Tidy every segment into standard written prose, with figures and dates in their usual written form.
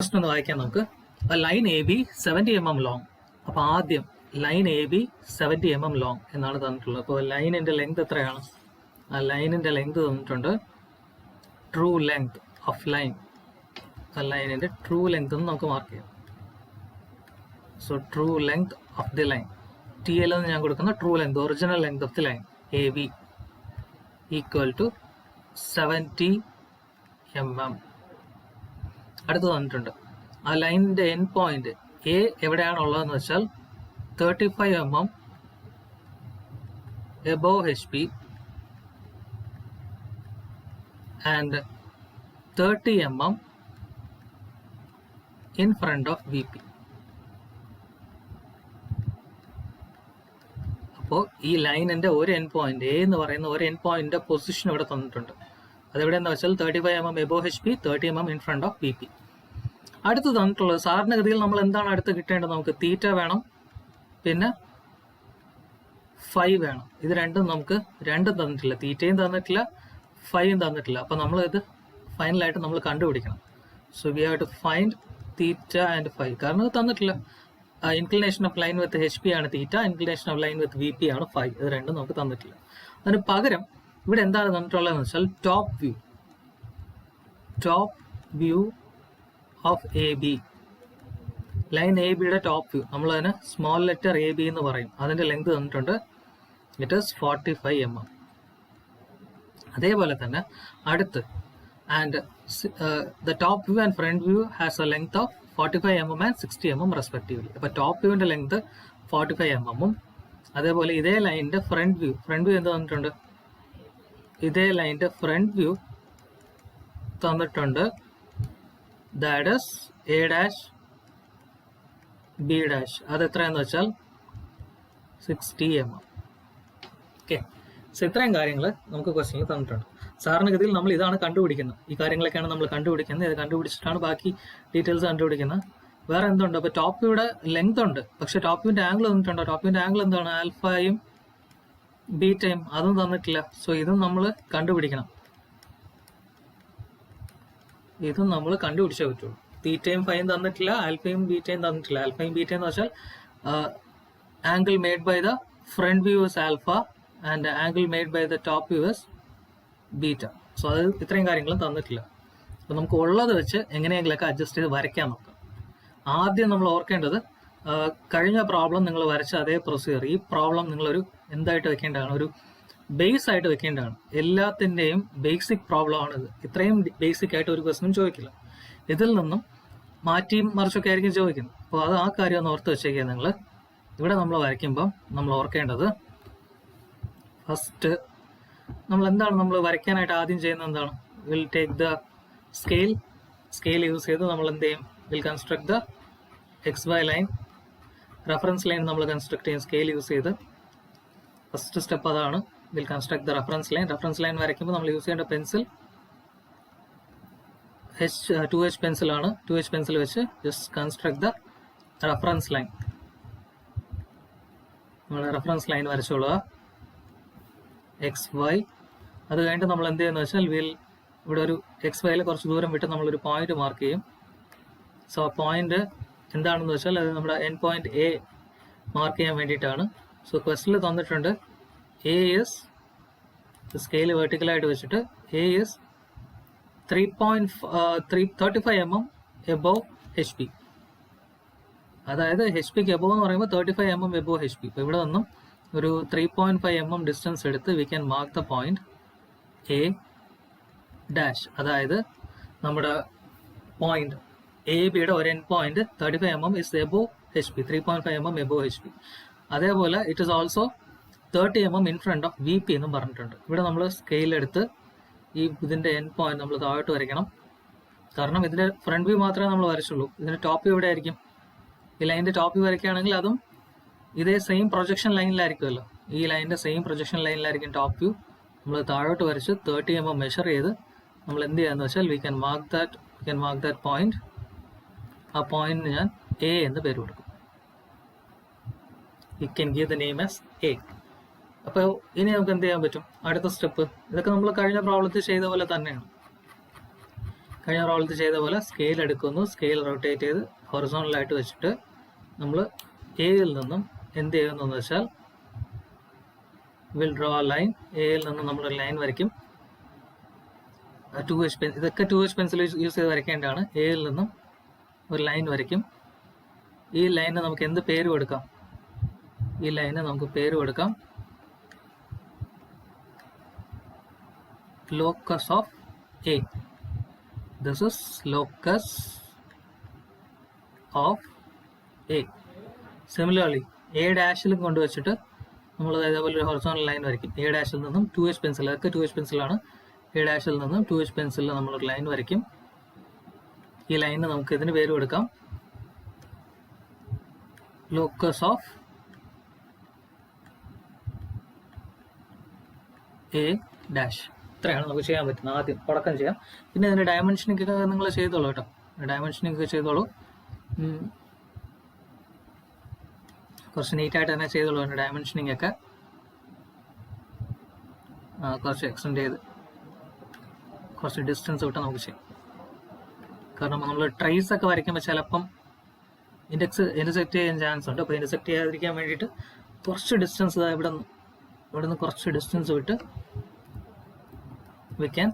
First ഒന്ന് വായിക്കാം നമുക്ക്. Line A B 70 mm long. അപ്പോൾ ആദ്യം line A B 70 mm long എന്നാണ് തന്നിട്ടുള്ളത്. അപ്പോൾ ലൈനിൻ്റെ ലെങ്ത് എത്രയാണ്? ആ ലൈനിൻ്റെ ലെങ്ത് തന്നിട്ടുണ്ട്. ട്രൂ ലെങ്ത് ഓഫ് ലൈൻ, ലൈനിൻ്റെ ട്രൂ ലെങ്ത് എന്ന് നമുക്ക് മാർക്ക് ചെയ്യാം. So true length of the line, T L എന്ന് ഞാൻ കൊടുക്കുന്ന true length, original length of the line A B equal to 70 mm. അടുത്ത് തന്നിട്ടുണ്ട് ആ ലൈനിൻ്റെ എൻ പോയിന്റ് എ എവിടെയാണുള്ളതെന്ന് വെച്ചാൽ 35 mm above H P and 30 mm in front of V P. അപ്പോൾ ഈ ലൈനിൻ്റെ ഒരു എൻ പോയിന്റ് എ എന്ന് പറയുന്ന ഒരു എൻ പോയിന്റിന്റെ പൊസിഷൻ ഇവിടെ തന്നിട്ടുണ്ട്. അതെവിടെയെന്ന് വെച്ചാൽ 35 mm above H P, 30 mm in front of V P. അടുത്ത് തന്നിട്ടുള്ളത് സാധാരണഗതിയിൽ നമ്മൾ എന്താണ് അടുത്ത് കിട്ടേണ്ടത്? നമുക്ക് തീറ്റ വേണം, പിന്നെ ഫൈ വേണം. ഇത് രണ്ടും തന്നിട്ടില്ല, തീറ്റയും തന്നിട്ടില്ല, ഫൈയും തന്നിട്ടില്ല. അപ്പം നമ്മളിത് ഫൈനലായിട്ട് നമ്മൾ കണ്ടുപിടിക്കണം. So we have to find theta and phi. കാരണം ഇത് തന്നിട്ടില്ല. Inclination of line with H P ആണ് theta, inclination of line with V P ആണ് ഫൈ. ഇത് രണ്ടും നമുക്ക് തന്നിട്ടില്ല. അതിന് പകരം ഇവിടെ എന്താണ് തന്നിട്ടുള്ളതെന്ന് വെച്ചാൽ top view of A B, line A ബിയുടെ ടോപ്പ് വ്യൂ, നമ്മൾ അതിന് സ്മോൾ ലെറ്റർ എ ബി എന്ന് പറയും. അതിന്റെ ലെങ്ത് തന്നിട്ടുണ്ട്, ഇറ്റ് ഈസ് 45 mm. അതേപോലെ തന്നെ അടുത്ത് and the top view and front view has a length of 45 mm and 60 mm respectively. അപ്പോൾ ടോപ്പ് വ്യൂവിന്റെ ലെങ്ത് 45 mm. അതേപോലെ ഇതേ ലൈനിന്റെ ഫ്രണ്ട് വ്യൂ എന്ത് തന്നിട്ടുണ്ട്? ഇതേ ലൈനിന്റെ ഫ്രണ്ട് വ്യൂ തന്നിട്ടുണ്ട്, that is A dash B dash. അത് എത്രയാന്ന് വെച്ചാൽ 60 mm. ഓക്കെ, സോ ഇത്രയും കാര്യങ്ങൾ നമുക്ക് ക്വസ്റ്റ്യനിൽ തന്നിട്ടുണ്ട്. സാധാരണഗതിയിൽ നമ്മൾ ഇതാണ് കണ്ടുപിടിക്കുന്നത്, ഈ കാര്യങ്ങളൊക്കെയാണ് നമ്മൾ കണ്ടുപിടിക്കുന്നത്. ഇത് കണ്ടുപിടിച്ചിട്ടാണ് ബാക്കി ഡീറ്റെയിൽസ് കണ്ടുപിടിക്കുന്നത്. വേറെ എന്തുണ്ട്? അപ്പോൾ ടോപ്പ് വ്യൂയുടെ ലെങ്ത് ഉണ്ട്, പക്ഷെ ടോപ്പ് വ്യൂവിന്റെ ആംഗിൾ തന്നിട്ടുണ്ടോ? ടോപ്പ് വ്യൂവിന്റെ ആംഗിൾ എന്താണ്? ആൽഫയും ബീറ്റയും, അതും തന്നിട്ടില്ല. സോ ഇതും നമ്മൾ കണ്ടുപിടിക്കണം, ഇതും നമ്മൾ കണ്ടുപിടിച്ചേ പറ്റുള്ളൂ. തീറ്റയും ഫൈയും തന്നിട്ടില്ല, ആൽഫയും ബീറ്റയും തന്നിട്ടില്ല. ആൽഫയും ബീറ്റയും എന്ന് വെച്ചാൽ angle made by the front view is alpha and angle made by the top view is beta. സോ അത് ഇത്രയും കാര്യങ്ങളും തന്നിട്ടില്ല. അപ്പോൾ നമുക്ക് ഉള്ളത് വെച്ച് എങ്ങനെയെങ്കിലൊക്കെ അഡ്ജസ്റ്റ് ചെയ്ത് വരയ്ക്കാൻ നോക്കാം. ആദ്യം നമ്മൾ ഓർക്കേണ്ടത്, കഴിഞ്ഞ പ്രോബ്ലം നിങ്ങൾ വരച്ച അതേ പ്രൊസീജിയർ ഈ പ്രോബ്ലം നിങ്ങളൊരു എന്തായിട്ട് വെക്കേണ്ടതാണ്? ഒരു ബേസ് ആയിട്ട് വെക്കേണ്ടതാണ്. എല്ലാത്തിൻ്റെയും ബേസിക് പ്രോബ്ലം ആണിത്. ഇത്രയും ബേസിക് ആയിട്ട് ഒരു ക്വസ്റ്റ്യൻ ചോദിക്കില്ല. ഇതിൽ നിന്നും മാറ്റിയും മറിച്ചൊക്കെ ആയിരിക്കും ചോദിക്കുന്നത്. അപ്പോൾ അത് ആ കാര്യം ഒന്ന് ഓർത്ത് വെച്ചേക്കുക നിങ്ങൾ. ഇവിടെ നമ്മൾ വരയ്ക്കുമ്പം നമ്മൾ ഓർക്കേണ്ടത്, ഫസ്റ്റ് നമ്മൾ വരയ്ക്കാനായിട്ട് ആദ്യം ചെയ്യുന്നത് എന്താണ്? Will take the scale use ചെയ്ത് നമ്മൾ എന്ത് ചെയ്യും? Will construct the XY line, reference line നമ്മൾ കൺസ്ട്രക്ട് ചെയ്യും സ്കെയിൽ യൂസ് ചെയ്ത്. ഫസ്റ്റ് സ്റ്റെപ്പ് അതാണ്, will construct the reference line. Reference line വരയ്ക്കുമ്പോൾ നമ്മൾ യൂസ് ചെയ്യേണ്ട പെൻസിൽ 2H പെൻസിലാണ്. 2H പെൻസിൽ വെച്ച് just construct the reference line. നമ്മൾ റെഫറൻസ് ലൈൻ വരച്ചോളുക, XY. അത് കഴിഞ്ഞിട്ട് നമ്മൾ എന്ത് ചെയ്യുന്നത് വെച്ചാൽ ഇവിടെ ഒരു XYയിൽ കുറച്ച് ദൂരം വിട്ട് നമ്മളൊരു പോയിന്റ് മാർക്ക് ചെയ്യും. സോ ആ പോയിന്റ് എന്താണെന്ന് വെച്ചാൽ അത് നമ്മുടെ എൻ പോയിന്റ് എ മാർക്ക് ചെയ്യാൻ വേണ്ടിയിട്ടാണ്. സോ ക്വസ്റ്റനിൽ തന്നിട്ടുണ്ട് എ ഇസ്, സ്കെയിൽ വെർട്ടിക്കലായിട്ട് വെച്ചിട്ട് A is 35 mm above H P. അതായത് എച്ച് പിക്ക് എബോവ് എന്ന് പറയുമ്പോൾ 35 mm എബോവ് എച്ച് പി. ഇപ്പോൾ ഇവിടെ നിന്നും ഒരു 3.5 mm ഡിസ്റ്റൻസ് എടുത്ത് we can mark the point A dash. അതായത് നമ്മുടെ പോയിന്റ് എ ബിയുടെ ഒരു end point 35 mm is above H P, 3.5 mm above H P. അതേപോലെ it is also 30 mm in front of V P എന്നും പറഞ്ഞിട്ടുണ്ട്. ഇവിടെ നമ്മൾ സ്കെയിലെടുത്ത് ഇതിന്റെ എൻ പോയിന്റ് നമ്മൾ താഴോട്ട് വരയ്ക്കണം. കാരണം ഇതിന്റെ ഫ്രണ്ട് വ്യൂ മാത്രമേ നമ്മൾ വരച്ചുള്ളൂ. ഇതിന്റെ ടോപ്പ് വ്യൂ എവിടെ ആയിരിക്കും? ഈ ലൈനിന്റെ ടോപ്പ് വ്യൂ വരയ്ക്കുകയാണെങ്കിൽ അതും ഇതേ സെയിം പ്രൊജക്ഷൻ ലൈനിലായിരിക്കുമല്ലോ. ഈ ലൈനിന്റെ സെയിം പ്രൊജക്ഷൻ ലൈനിലായിരിക്കും ടോപ്പ് വ്യൂ. നമ്മൾ താഴോട്ട് വരച്ച് 30 mm മെഷർ ചെയ്ത് നമ്മൾ എന്ത് ചെയ്യാന്ന് വെച്ചാൽ V can mark that point. ആ പോയിന്റിന് ഞാൻ എ എന്ന് പേര് കൊടുക്കും. You can give the name as A. അപ്പോൾ ഇനി നമുക്ക് എന്ത് ചെയ്യാൻ പറ്റും? അടുത്ത സ്റ്റെപ്പ് ഇതൊക്കെ നമ്മൾ കഴിഞ്ഞ പ്രോബ്ലത്തിൽ ചെയ്ത പോലെ തന്നെയാണ്. കഴിഞ്ഞ റോളത്ത് ചെയ്ത പോലെ സ്കെയിൽ എടുക്കുന്നു, സ്കെയിൽ റൊട്ടേറ്റ് ചെയ്ത് ഹൊറിസോണലായിട്ട് വെച്ചിട്ട് നമ്മൾ എയിൽ നിന്നും എന്ത് ചെയ്യുന്നതെന്ന് വെച്ചാൽ വിൽ ഡ്രോ ലൈൻ. എയിൽ നിന്നും നമ്മളൊരു ലൈൻ വരയ്ക്കും. 2H പെൻസിൽ, ഇതൊക്കെ 2H പെൻസിൽ യൂസ് ചെയ്ത് വരയ്ക്കേണ്ടതാണ്. എയിൽ നിന്നും ഒരു ലൈൻ വരയ്ക്കും. ഈ ലൈനിന് നമുക്ക് എന്ത് പേര് കൊടുക്കാം? ഈ ലൈനിന് നമുക്ക് പേര് കൊടുക്കാം locus of A. This is locus of A. Similarly A ഡാഷിലും കൊണ്ടുവച്ചിട്ട് നമ്മൾ അതേപോലെ ഒരു ഹൊറിസോണൽ ലൈൻ വരയ്ക്കും. എ ഡാഷിൽ നിന്നും 2H പെൻസിൽ, അതൊക്കെ 2H പെൻസിലാണ്. എ ഡാഷിൽ നിന്നും 2H പെൻസിലിൽ നമ്മളൊരു ലൈൻ വരയ്ക്കും. ഈ ലൈനിന് നമുക്ക് ഇതിന് പേര് കൊടുക്കാം ലോക്കസ് ഓഫ് എ ഡാഷ്. ഇത്രയാണ് നമുക്ക് ചെയ്യാൻ പറ്റുന്നത്. ആദ്യം തുടക്കം ചെയ്യാം. പിന്നെ ഇതിൻ്റെ ഡയമെൻഷനിങ് ഒക്കെ നിങ്ങൾ ചെയ്തോളൂ കേട്ടോ. ഡയമെൻഷനിങ് ഒക്കെ ചെയ്തോളൂ, കുറച്ച് നീറ്റായിട്ട് തന്നെ ചെയ്തോളൂ. അതിൻ്റെ ഡയമെൻഷനിങ് ഒക്കെ കുറച്ച് എക്സ്റ്റെൻഡ് ചെയ്ത് കുറച്ച് ഡിസ്റ്റൻസ് വിട്ട് നമുക്ക് ചെയ്യാം. കാരണം നമ്മൾ ട്രേസ് ഒക്കെ വരയ്ക്കുമ്പോൾ ചിലപ്പം ഇൻ്റർസെക്റ്റ് ചെയ്യാൻ ചാൻസ് ഉണ്ട്. അപ്പോൾ ഇൻ്റർസെക്റ്റ് ചെയ്യാതിരിക്കാൻ വേണ്ടിയിട്ട് കുറച്ച് ഡിസ്റ്റൻസ് ഇവിടെ നിന്ന് കുറച്ച് ഡിസ്റ്റൻസ് വിട്ട് വെക്കാൻ,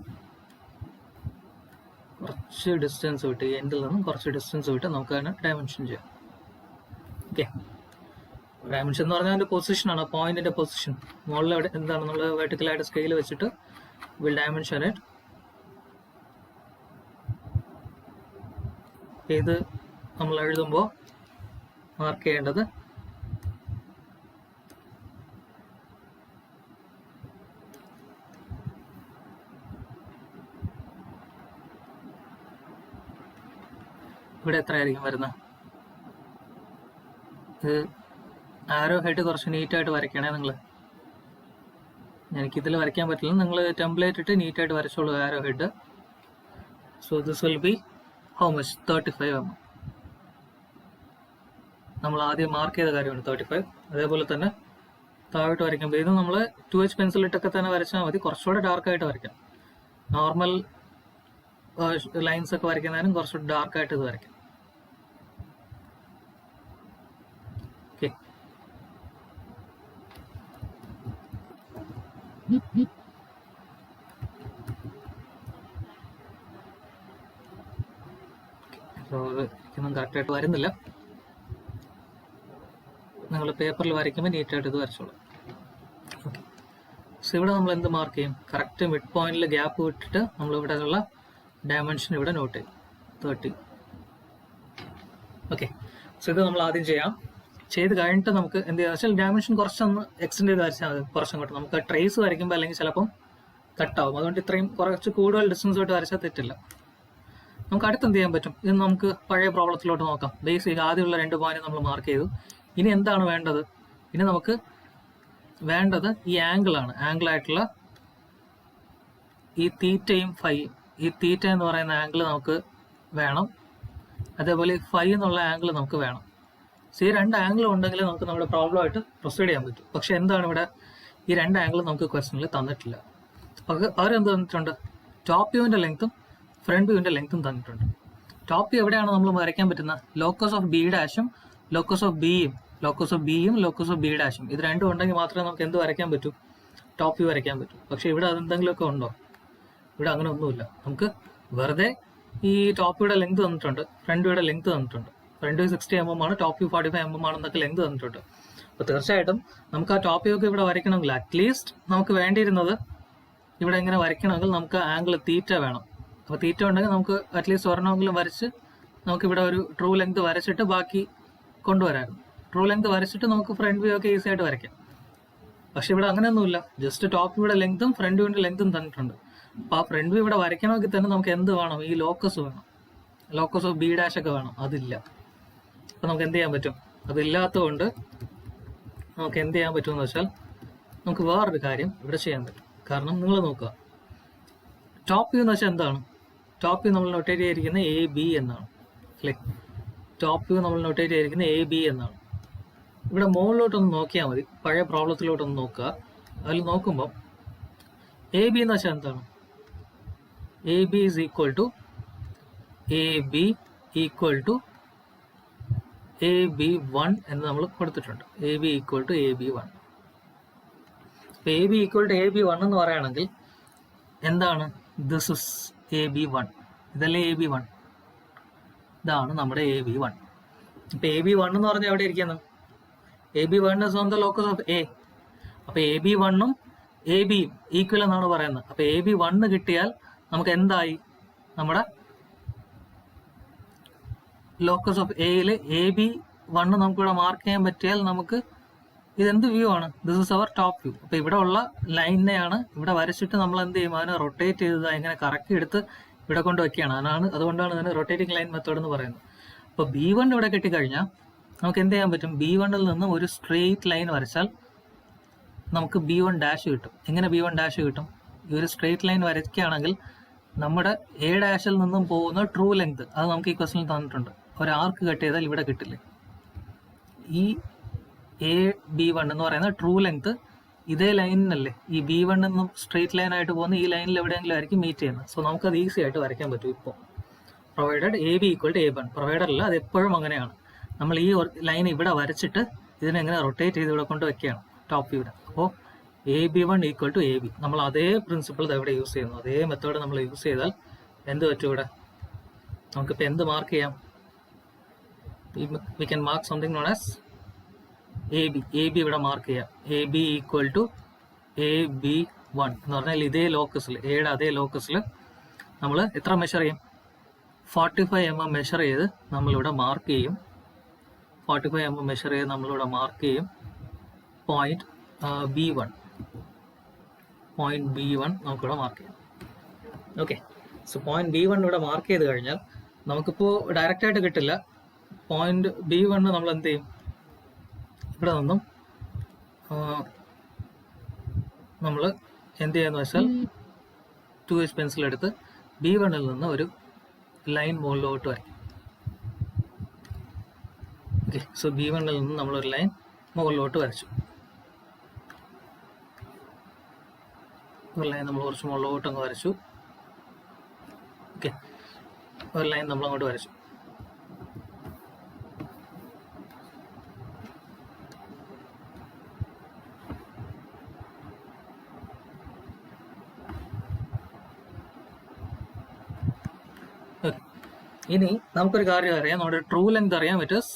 കുറച്ച് ഡിസ്റ്റൻസ് വിട്ട് എൻഡിൽ നിന്നും കുറച്ച് ഡിസ്റ്റൻസ് വിട്ട് നമുക്ക് അതിനെ ഡയമെൻഷൻ ചെയ്യാം. ഓക്കെ, ഡയമെൻഷൻ എന്ന് പറഞ്ഞാൽ അതിൻ്റെ പൊസിഷനാണ്, പോയിന്റിൻ്റെ പൊസിഷൻ. മുകളിൽ എവിടെ എന്താണ് നമ്മൾ വെർട്ടിക്കലായിട്ട് സ്കെയിൽ വെച്ചിട്ട് വിൽ ഡയമെൻഷൻ ഇറ്റ്. ഇത് നമ്മൾ എഴുതുമ്പോൾ മാർക്ക് ചെയ്യേണ്ടത് ഇവിടെ എത്രയായിരിക്കും വരുന്നത്? ഇത് ആരോ ഹെഡ് കുറച്ച് നീറ്റായിട്ട് വരയ്ക്കണേ നിങ്ങൾ. എനിക്കിതിൽ വരയ്ക്കാൻ പറ്റില്ല, നിങ്ങൾ ടെംപ്ലേറ്റ് ഇട്ട് നീറ്റായിട്ട് വരച്ചോളൂ arrow head. So this will be how much? 35 mm. നമ്മൾ ആദ്യം മാർക്ക് ചെയ്ത കാര്യമാണ് 35. അതേപോലെ തന്നെ താഴോട്ട് വരയ്ക്കുമ്പോൾ ഇത് നമ്മൾ 2H പെൻസിലിട്ടൊക്കെ തന്നെ വരച്ചാൽ മതി. കുറച്ചുകൂടെ ഡാർക്കായിട്ട് വരയ്ക്കാം. നോർമൽ ലൈൻസ് ഒക്കെ വരയ്ക്കുന്നതിനും കുറച്ചുകൂടെ ഡാർക്കായിട്ട് ഇത് വരയ്ക്കാം. ഓക്കെ, ഇതൊന്നും കറക്റ്റായിട്ട് വരുന്നില്ല. നിങ്ങൾ പേപ്പറിൽ വരയ്ക്കുമ്പോൾ നീറ്റായിട്ട് ഇത് വരച്ചോളൂ. ഓക്കെ, സോ ഇവിടെ നമ്മൾ എന്ത് മാർക്ക് ചെയ്യും? കറക്റ്റ് മിഡ് പോയിന്റിൽ ഗ്യാപ്പ് വിട്ടിട്ട് നമ്മൾ ഇവിടെ ഉള്ള ഡയമെൻഷൻ ഇവിടെ നോട്ട് ചെയ്യും 30. ഓക്കെ, സോ ഇത് നമ്മൾ ആദ്യം ചെയ്യാം. ചെയ്ത് കഴിഞ്ഞിട്ട് നമുക്ക് എന്ത് ചെയ്യാം വെച്ചാൽ ഡയമെൻഷൻ കുറച്ചൊന്ന് എക്സ്റ്റെൻഡ് ചെയ്ത് വരച്ചാൽ മതി. കുറച്ചും കൂടെ നമുക്ക് ട്രേസ് വരയ്ക്കുമ്പോൾ അല്ലെങ്കിൽ ചിലപ്പം കട്ടാവും. അതുകൊണ്ട് ഇത്രയും കുറച്ച് കൂടുതൽ ഡിസ്റ്റൻസ് ആയിട്ട് വരച്ചാൽ തെറ്റില്ല. നമുക്ക് അടുത്ത് എന്ത് ചെയ്യാൻ പറ്റും? ഇത് നമുക്ക് പഴയ പ്രോബ്ലത്തിലോട്ട് നോക്കാം. ബേസിക് ആദ്യമുള്ള 2 പോയിന്റ് നമ്മൾ മാർക്ക് ചെയ്തു. ഇനി എന്താണ് വേണ്ടത്? ഇനി നമുക്ക് വേണ്ടത് ഈ ആംഗിളാണ്. ആംഗിളായിട്ടുള്ള ഈ തീറ്റയും ഫൈയും. ഈ തീറ്റ എന്ന് പറയുന്ന ആംഗിൾ നമുക്ക് വേണം. അതേപോലെ ഫൈ എന്നുള്ള ആംഗിൾ നമുക്ക് വേണം. സോ ഈ 2 ആംഗിൾ ഉണ്ടെങ്കിൽ നമുക്ക് നമ്മുടെ പ്രോബ്ലമായിട്ട് പ്രൊസീഡ് ചെയ്യാൻ പറ്റും. പക്ഷെ എന്താണ് ഇവിടെ ഈ 2 ആംഗിൾ നമുക്ക് ക്വസ്റ്റനിൽ തന്നിട്ടില്ല. അവരെന്ത് തന്നിട്ടുണ്ട്? ടോപ്പ് വ്യൂവിൻ്റെ ലെങ്ത്തും ഫ്രണ്ട് വ്യൂവിൻ്റെ ലെങ്ത്തും തന്നിട്ടുണ്ട്. ടോപ്പ് വ്യൂ എവിടെയാണ് നമ്മൾ വരയ്ക്കാൻ പറ്റുന്നത്? ലോക്കസ് ഓഫ് ബി ഡാഷും ലോക്കസ് ഓഫ് ബിയും, ലോക്കസ് ഓഫ് ബിയും ലോക്കസ് ഓഫ് ബി ഡാഷും. ഇത് രണ്ടും ഉണ്ടെങ്കിൽ മാത്രമേ നമുക്ക് എന്ത് വരയ്ക്കാൻ പറ്റൂ? ടോപ്പ് വ്യൂ വരയ്ക്കാൻ പറ്റും. പക്ഷെ ഇവിടെ അതെന്തെങ്കിലുമൊക്കെ ഉണ്ടോ? ഇവിടെ അങ്ങനെ ഒന്നുമില്ല. നമുക്ക് വെറുതെ ഈ ടോപ്പ് വ്യൂയുടെ ലെങ്ത് തന്നിട്ടുണ്ട്, ഫ്രണ്ട് വ്യൂയുടെ ലെങ്ത് തന്നിട്ടുണ്ട്. ഫ്രണ്ട് വ്യൂ 60 mm ആണ്, ടോപ്പ് വ്യൂ 45 mm ആണെന്നൊക്കെ ലെങ്ത് തന്നിട്ടുണ്ട്. അപ്പോൾ തീർച്ചയായിട്ടും നമുക്ക് ആ ടോപ്പ് വ്യൂ ഒക്കെ ഇവിടെ വരയ്ക്കണമെങ്കിൽ അറ്റ്ലീസ്റ്റ് നമുക്ക് വേണ്ടിയിരുന്നത് ഇവിടെ ഇങ്ങനെ വരയ്ക്കണമെങ്കിൽ നമുക്ക് ആംഗിൾ തീറ്റ വേണം. അപ്പോൾ തീറ്റ ഉണ്ടെങ്കിൽ നമുക്ക് അറ്റ്ലീസ്റ്റ് ഒരെണ്ണമെങ്കിലും വരച്ച് നമുക്കിവിടെ ഒരു ട്രൂ ലെങ്ത് വരച്ചിട്ട് ബാക്കി കൊണ്ടുവരാമായിരുന്നു. ട്രൂ ലെങ്ത് വരച്ചിട്ട് നമുക്ക് ഫ്രണ്ട് വ്യൂ ഒക്കെ ഈസി ആയിട്ട് വരയ്ക്കാം. പക്ഷെ ഇവിടെ അങ്ങനെയൊന്നുമില്ല. ജസ്റ്റ് ടോപ്പ് വ്യൂയുടെ ലെങ്ത്തും ഫ്രണ്ട് വ്യൂവിൻ്റെ ലെങ്ത്തും തന്നിട്ടുണ്ട്. അപ്പോൾ ആ ഫ്രണ്ട് വ്യൂ ഇവിടെ വരയ്ക്കണമെങ്കിൽ തന്നെ നമുക്ക് എന്ത് വേണം? ഈ ലോക്കസ് വേണം. ലോക്കസ് ഓഫ് ബി ഡാഷ് ഒക്കെ വേണം. അതില്ല. അപ്പോൾ നമുക്ക് എന്ത് ചെയ്യാൻ പറ്റും? അതില്ലാത്തതുകൊണ്ട് നമുക്ക് എന്ത് ചെയ്യാൻ പറ്റുമെന്ന് വെച്ചാൽ നമുക്ക് വേറൊരു കാര്യം ഇവിടെ ചെയ്യാൻ പറ്റും. കാരണം നിങ്ങൾ നോക്കുക, ടോപ്പ് വ്യൂ എന്ന് വെച്ചാൽ എന്താണ്? ടോപ്പ് വ്യൂ നമ്മൾ നൊട്ടേറ്റ് ചെയ്തിരിക്കുന്ന AB എന്നാണ് അല്ലേ? ടോപ്പ് വ്യൂ നമ്മൾ നൊട്ടേറ്റ് ചെയ്തിരിക്കുന്ന AB എന്നാണ്. ഇവിടെ മുകളിലോട്ടൊന്ന് നോക്കിയാൽ മതി. പഴയ പ്രോബ്ലത്തിലോട്ടൊന്ന് നോക്കുക. അതിൽ നോക്കുമ്പോൾ AB എന്ന് വെച്ചാൽ എന്താണ്? AB is equal to A B equal to AB1 എന്ന് നമ്മൾ കൊടുത്തിട്ടുണ്ട്. AB equal to AB1. AB equal to AB1 എന്ന് പറയുകയാണെങ്കിൽ എന്താണ്? This is AB1. ഇതല്ലേ AB1? ഇതാണ് നമ്മുടെ AB1. ഇപ്പൊ AB1 എന്ന് പറഞ്ഞാൽ എവിടെ ഇരിക്കുന്നത്? AB1 is on the locus of A. അപ്പൊ AB1ഉം ABയും ഈക്വൽ എന്നാണ് പറയുന്നത്. അപ്പൊ AB1 കിട്ടിയാൽ നമുക്ക് എന്തായി? നമ്മുടെ ലോക്കസ് ഓഫ് എയിൽ AB1 നമുക്കിവിടെ മാർക്ക് ചെയ്യാൻ പറ്റിയാൽ നമുക്ക് ഇതെന്ത് വ്യൂ ആണ്? This is our top view. അപ്പൊ ഇവിടെ ഉള്ള ലൈനെയാണ് ഇവിടെ വരച്ചിട്ട് നമ്മൾ എന്ത് ചെയ്യും? അതിനെ റൊട്ടേറ്റ് ചെയ്ത് ഇങ്ങനെ കറക്റ്റ് എടുത്ത് ഇവിടെ കൊണ്ട് വെക്കുകയാണ്. അതുകൊണ്ടാണ് ഇതിന് റൊട്ടേറ്റിംഗ് ലൈൻ മെത്തേഡ് എന്ന് പറയുന്നത്. അപ്പോൾ B1 ഇവിടെ കിട്ടിക്കഴിഞ്ഞാൽ നമുക്ക് എന്ത് ചെയ്യാൻ പറ്റും? B1ൽ നിന്ന് ഒരു സ്ട്രെയിറ്റ് ലൈൻ വരച്ചാൽ നമുക്ക് B1 ഡാഷ് കിട്ടും. എങ്ങനെ B1 ഡാഷ് കിട്ടും? ഈ ഒരു സ്ട്രെയിറ്റ് ലൈൻ വരയ്ക്കുകയാണെങ്കിൽ നമ്മുടെ A ഡാഷിൽ നിന്നും പോകുന്ന ട്രൂ ലെങ്ത് അത് നമുക്ക് ഈ ക്വസ്റ്റനിൽ തന്നിട്ടുണ്ട്. ഒരു ആർക്ക് കട്ട് ചെയ്താൽ ഇവിടെ കിട്ടില്ലേ? ഈ AB1 എന്ന് പറയുന്ന ട്രൂ ലെങ്ത് ഇതേ ലൈനിനല്ലേ ഈ B1 നിന്നും സ്ട്രെയിറ്റ് ലൈൻ ആയിട്ട് പോകുന്ന ഈ ലൈനിൽ എവിടെയെങ്കിലും ആയിരിക്കും മീറ്റ് ചെയ്യുന്നത്. സോ നമുക്കത് ഈസി ആയിട്ട് വരയ്ക്കാൻ പറ്റും. ഇപ്പോൾ provided AB equal to A1. Provider അല്ല, അത് എപ്പോഴും അങ്ങനെയാണ്. നമ്മൾ ഈ ലൈൻ ഇവിടെ വരച്ചിട്ട് ഇതിനെങ്ങനെ റൊട്ടേറ്റ് ചെയ്ത് ഇവിടെ കൊണ്ട് വെക്കുകയാണ് ടോപ്പ് വ്യൂടെ. അപ്പോൾ AB1 ഈക്വൽ ടു AB. നമ്മൾ അതേ പ്രിൻസിപ്പിൾ ഇവിടെ യൂസ് ചെയ്യുന്നു. അതേ മെത്തേഡ് നമ്മൾ യൂസ് ചെയ്താൽ എന്ത് പറ്റും? ഇവിടെ നമുക്കിപ്പോൾ എന്ത് മാർക്ക് ചെയ്യാം? V can mark something known as AB. AB ഇവിടെ മാർക്ക് ചെയ്യാം. AB ഈക്വൽ ടു AB1 എന്ന് പറഞ്ഞാൽ ഇതേ ലോക്കസിൽ, എയുടെ അതേ ലോക്കസിൽ നമ്മൾ എത്ര മെഷർ ചെയ്യും? 45 mm മെഷർ ചെയ്ത് നമ്മളിവിടെ മാർക്ക് ചെയ്യും. 45 mm മെഷർ ചെയ്ത് നമ്മളിവിടെ മാർക്ക് ചെയ്യും. പോയിന്റ് B1 നമുക്കിവിടെ മാർക്ക് ചെയ്യാം. ഓക്കെ, സോ പോയിന്റ് B1 ഇവിടെ മാർക്ക് ചെയ്ത് കഴിഞ്ഞാൽ നമുക്കിപ്പോൾ ഡയറക്റ്റ് ആയിട്ട് കിട്ടില്ല. പോയിന്റ് B1 നമ്മൾ എന്ത് ചെയ്യും? ഇവിടെ നിന്നും നമ്മൾ എന്ത് ചെയ്യാന്ന് വെച്ചാൽ 2H പെൻസിൽ എടുത്ത് B1ൽ നിന്ന് ഒരു ലൈൻ മുകളിലോട്ട് വരയ്ക്കും. ഓക്കെ, സോ B1ൽ നിന്ന് നമ്മളൊരു ലൈൻ മുകളിലോട്ട് വരച്ചു. ഒരു ലൈൻ നമ്മൾ കുറച്ച് മുകളിലോട്ട് അങ്ങ് വരച്ചു. ഓക്കെ, ഒരു ലൈൻ നമ്മൾ അങ്ങോട്ട് വരച്ചു. ഇനി നമുക്കൊരു കാര്യം അറിയാം, നമ്മുടെ ട്രൂ ലെങ്ത് അറിയാം. It is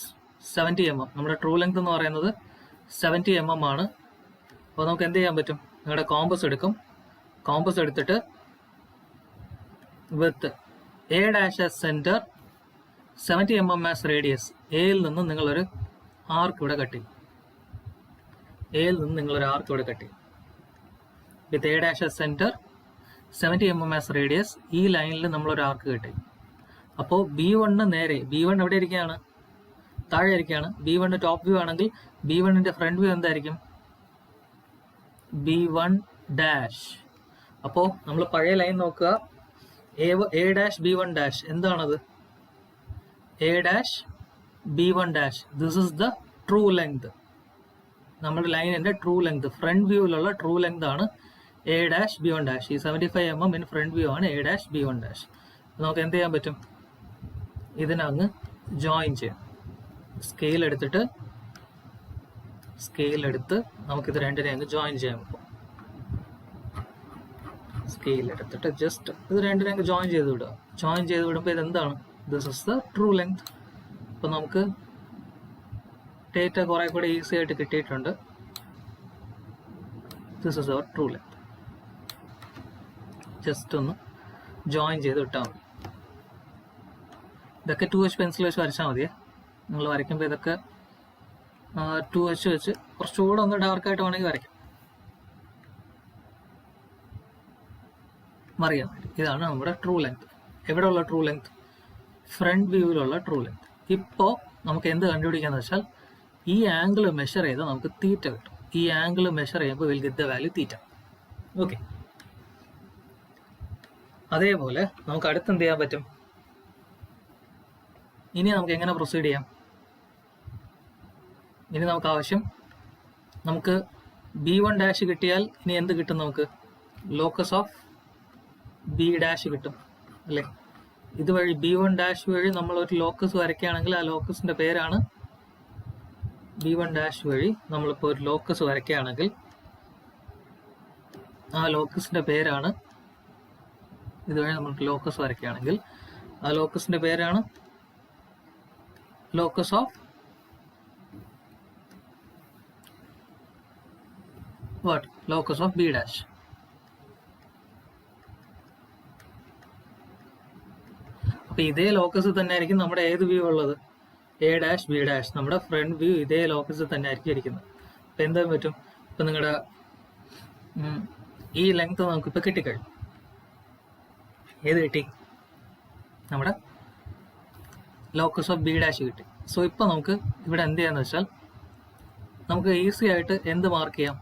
70 mm. നമ്മുടെ ട്രൂ ലെങ്ത് എന്ന് പറയുന്നത് 70 mm ആണ്. അപ്പോൾ നമുക്ക് എന്ത് ചെയ്യാൻ പറ്റും? നിങ്ങളുടെ കോമ്പസ് എടുക്കും. കോമ്പസ് എടുത്തിട്ട് വിത്ത് A dash as centre 70 mm as radius, എയിൽ നിന്ന് നിങ്ങളൊരു ആർക്ക് ഇവിടെ കട്ട് ചെയ്യും. വിത്ത് A dash as centre 70 mm as radius, ഈ ലൈനിൽ നമ്മളൊരു ആർക്ക് കട്ട് ചെയ്യും. അപ്പോൾ B1 നേരെ, B1 എവിടെ ഇരിക്കുകയാണ്? താഴെ ഇരിക്കുകയാണ്. B1 ടോപ്പ് വ്യൂ ആണെങ്കിൽ B1ന്റെ ഫ്രണ്ട് വ്യൂ എന്തായിരിക്കും? B1 dash. അപ്പോൾ നമ്മൾ പഴയ ലൈൻ നോക്കുക. A ഡാഷ് B1 ഡാഷ് എന്താണത്? A dash B1 dash. This is the true length. നമ്മുടെ ലൈനിന്റെ ട്രൂ ലെങ്ത്, ഫ്രണ്ട് വ്യൂവിലുള്ള ട്രൂ ലെങ്ത് ആണ് A ഡാഷ് B1 ഡാഷ്. ഈ 75 mm ഇൻ ഫ്രണ്ട് വ്യൂ ആണ് A ഡാഷ് B1 ഡാഷ്. നമുക്ക് എന്ത് ചെയ്യാൻ പറ്റും? ഇതിനങ്ങ് ജോയിൻ ചെയ്യാം. സ്കെയിൽ എടുത്ത് നമുക്കിത് രണ്ടിനെ അങ്ങ് ജോയിൻ ചെയ്യാൻ പറ്റും. സ്കെയിൽ എടുത്തിട്ട് ജസ്റ്റ് ഇത് രണ്ടിനെ അങ്ങ് ജോയിൻ ചെയ്ത് വിടുക. ജോയിൻ ചെയ്ത് വിടുമ്പോൾ ഇതെന്താണ്? This is the true length. അപ്പോൾ നമുക്ക് ഡേറ്റ കുറെ കൂടെ ഈസി ആയിട്ട് കിട്ടിയിട്ടുണ്ട്. This is our true length. Just ഒന്ന് ജോയിൻ ചെയ്ത് വിട്ടാൽ മതി. ഇതൊക്കെ 2H പെൻസിൽ വെച്ച് വരച്ചാൽ മതിയേ. നിങ്ങൾ വരയ്ക്കുമ്പോൾ ഇതൊക്കെ 2H വെച്ച് കുറച്ചുകൂടെ ഒന്ന് ഡാർക്കായിട്ട് വേണമെങ്കിൽ വരയ്ക്കാം. അറിയാം, ഇതാണ് നമ്മുടെ ട്രൂ ലെങ്ത്. എവിടെയുള്ള ട്രൂ ലെങ്ത്? ഫ്രണ്ട് വ്യൂവിലുള്ള ട്രൂ ലെങ്ത്. ഇപ്പോൾ നമുക്ക് എന്ത് കണ്ടുപിടിക്കാന്ന് വെച്ചാൽ ഈ ആംഗിൾ മെഷർ ചെയ്താൽ നമുക്ക് തീറ്റ കിട്ടും. ഈ ആംഗിൾ മെഷർ ചെയ്യുമ്പോൾ will get the value theta. Okay, അതേപോലെ നമുക്ക് അടുത്ത് എന്ത് ചെയ്യാൻ പറ്റും? ഇനി നമുക്ക് എങ്ങനെ പ്രൊസീഡ് ചെയ്യാം? ഇനി നമുക്ക് ആവശ്യം, നമുക്ക് B1 ഡാഷ് കിട്ടിയാൽ ഇനി എന്ത് കിട്ടും? നമുക്ക് ലോക്കസ് ഓഫ് B ഡാഷ് കിട്ടും അല്ലേ? ഇതുവഴി B1 ഡാഷ് വഴി നമ്മൾ ഒരു ലോക്കസ് വരയ്ക്കുകയാണെങ്കിൽ ആ ലോക്കസിന്റെ പേരാണ് B1 ഡാഷ് വഴി നമ്മളിപ്പോൾ ഒരു ലോക്കസ് വരയ്ക്കുകയാണെങ്കിൽ ആ ലോക്കസിന്റെ പേരാണ്, ഇതുവഴി നമുക്ക് ലോക്കസ് വരയ്ക്കുകയാണെങ്കിൽ ആ ലോക്കസിന്റെ പേരാണ് locus of what? Locus of B dash. അപ്പൊ ഇതേ ലോക്കസ് തന്നെ ആയിരിക്കും നമ്മുടെ ഏത് വ്യൂ ഉള്ളത്? A dash B dash. നമ്മുടെ ഫ്രണ്ട് വ്യൂ ഇതേ ലോക്കസ് തന്നെ ആയിരിക്കും ഇരിക്കുന്നത്. അപ്പൊ എന്താ പറ്റും? ഇപ്പൊ നിങ്ങളുടെ ഈ ലെങ്ത് നമുക്കിപ്പോൾ കിട്ടിക്കഴിഞ്ഞു. ഏത് കിട്ടി? നമ്മുടെ ലോക്കസ് ഓഫ് B ഡാഷ് കിട്ടി. സോ ഇപ്പൊ നമുക്ക് ഇവിടെ എന്ത് ചെയ്യാന്ന് വെച്ചാൽ നമുക്ക് ഈസി ആയിട്ട് എന്ത് മാർക്ക് ചെയ്യാം?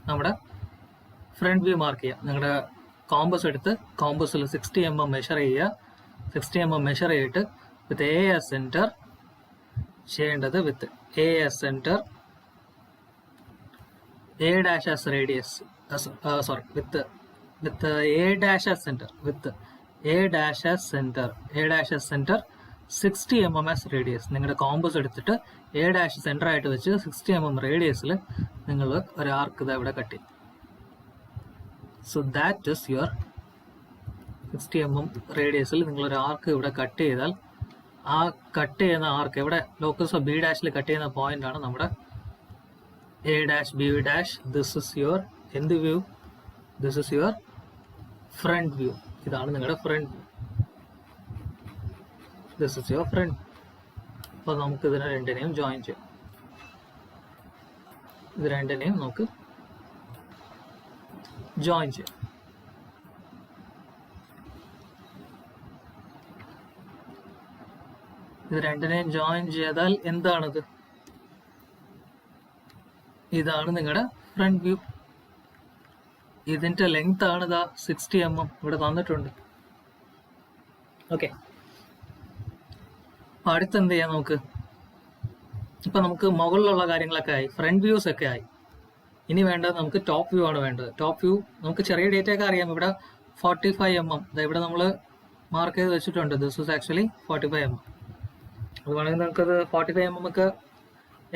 നമ്മുടെ ഫ്രണ്ട് വ്യൂ മാർക്ക് ചെയ്യാം. നിങ്ങളുടെ കോമ്പസ് എടുത്ത് കോമ്പസിൽ 60 mm മെഷർ ചെയ്യുക. 60 mm മെഷർ ചെയ്തിട്ട് വിത്ത് A as സെന്റർ ചെയ്യേണ്ടത് വിത്ത് A as centre, A dash as radius, sorry with A dash as centre, with A dash as centre, A dash as centre 60 mm as radius. നിങ്ങളുടെ compass എടുത്തിട്ട് A dash centre ആയിട്ട് വെച്ച് 60 mm റേഡിയസിൽ നിങ്ങൾ ഒരു ആർക്ക് ഇത് ഇവിടെ cut ചെയ്യും. So that is your 60 mm റേഡിയസിൽ നിങ്ങളൊരു ആർക്ക് ഇവിടെ കട്ട് ചെയ്താൽ ആ കട്ട് ചെയ്യുന്ന ആർക്ക് എവിടെ? ലോക്കസ് ഓഫ് B ഡാഷിൽ കട്ട് ചെയ്യുന്ന പോയിന്റ് ആണ് നമ്മുടെ A dash B dash. This is your എന്ത് view? This is your front view. ഇതാണ് നിങ്ങളുടെ front view. This is your front. അപ്പോൾ നമുക്ക് ഇതിനെ രണ്ടിനെയും ജോയിൻ ചെയ്യാം. ഇത് രണ്ടിനെയും നമുക്ക് ജോയിൻ ചെയ്യാം. ഇത് രണ്ടിനെയും ജോയിൻ ചെയ്താൽ എന്താണിത്? ഇതാണ് നിങ്ങളുടെ ഫ്രണ്ട് വ്യൂ. ഇതിന്റെ ലെങ്ത് ആണ് ഇതാ 60 mm ഇവിടെ തന്നിട്ടുണ്ട്. ഓക്കെ, അടുത്ത് എന്ത് ചെയ്യാം നമുക്ക്? ഇപ്പൊ നമുക്ക് മുകളിലുള്ള കാര്യങ്ങളൊക്കെ ആയി, ഫ്രണ്ട് വ്യൂസ് ഒക്കെ ആയി. ഇനി വേണ്ടത് നമുക്ക് ടോപ്പ് വ്യൂ ആണ് വേണ്ടത്. ടോപ്പ് വ്യൂ നമുക്ക് ചെറിയ ഡേറ്റ ഒക്കെ അറിയാം. ഇവിടെ 45 mm ഇവിടെ നമ്മൾ മാർക്ക് ചെയ്ത് വെച്ചിട്ടുണ്ട്. This is actually 45 mm. അത് വേണമെങ്കിൽ നമുക്കത് 45 mm ഒക്കെ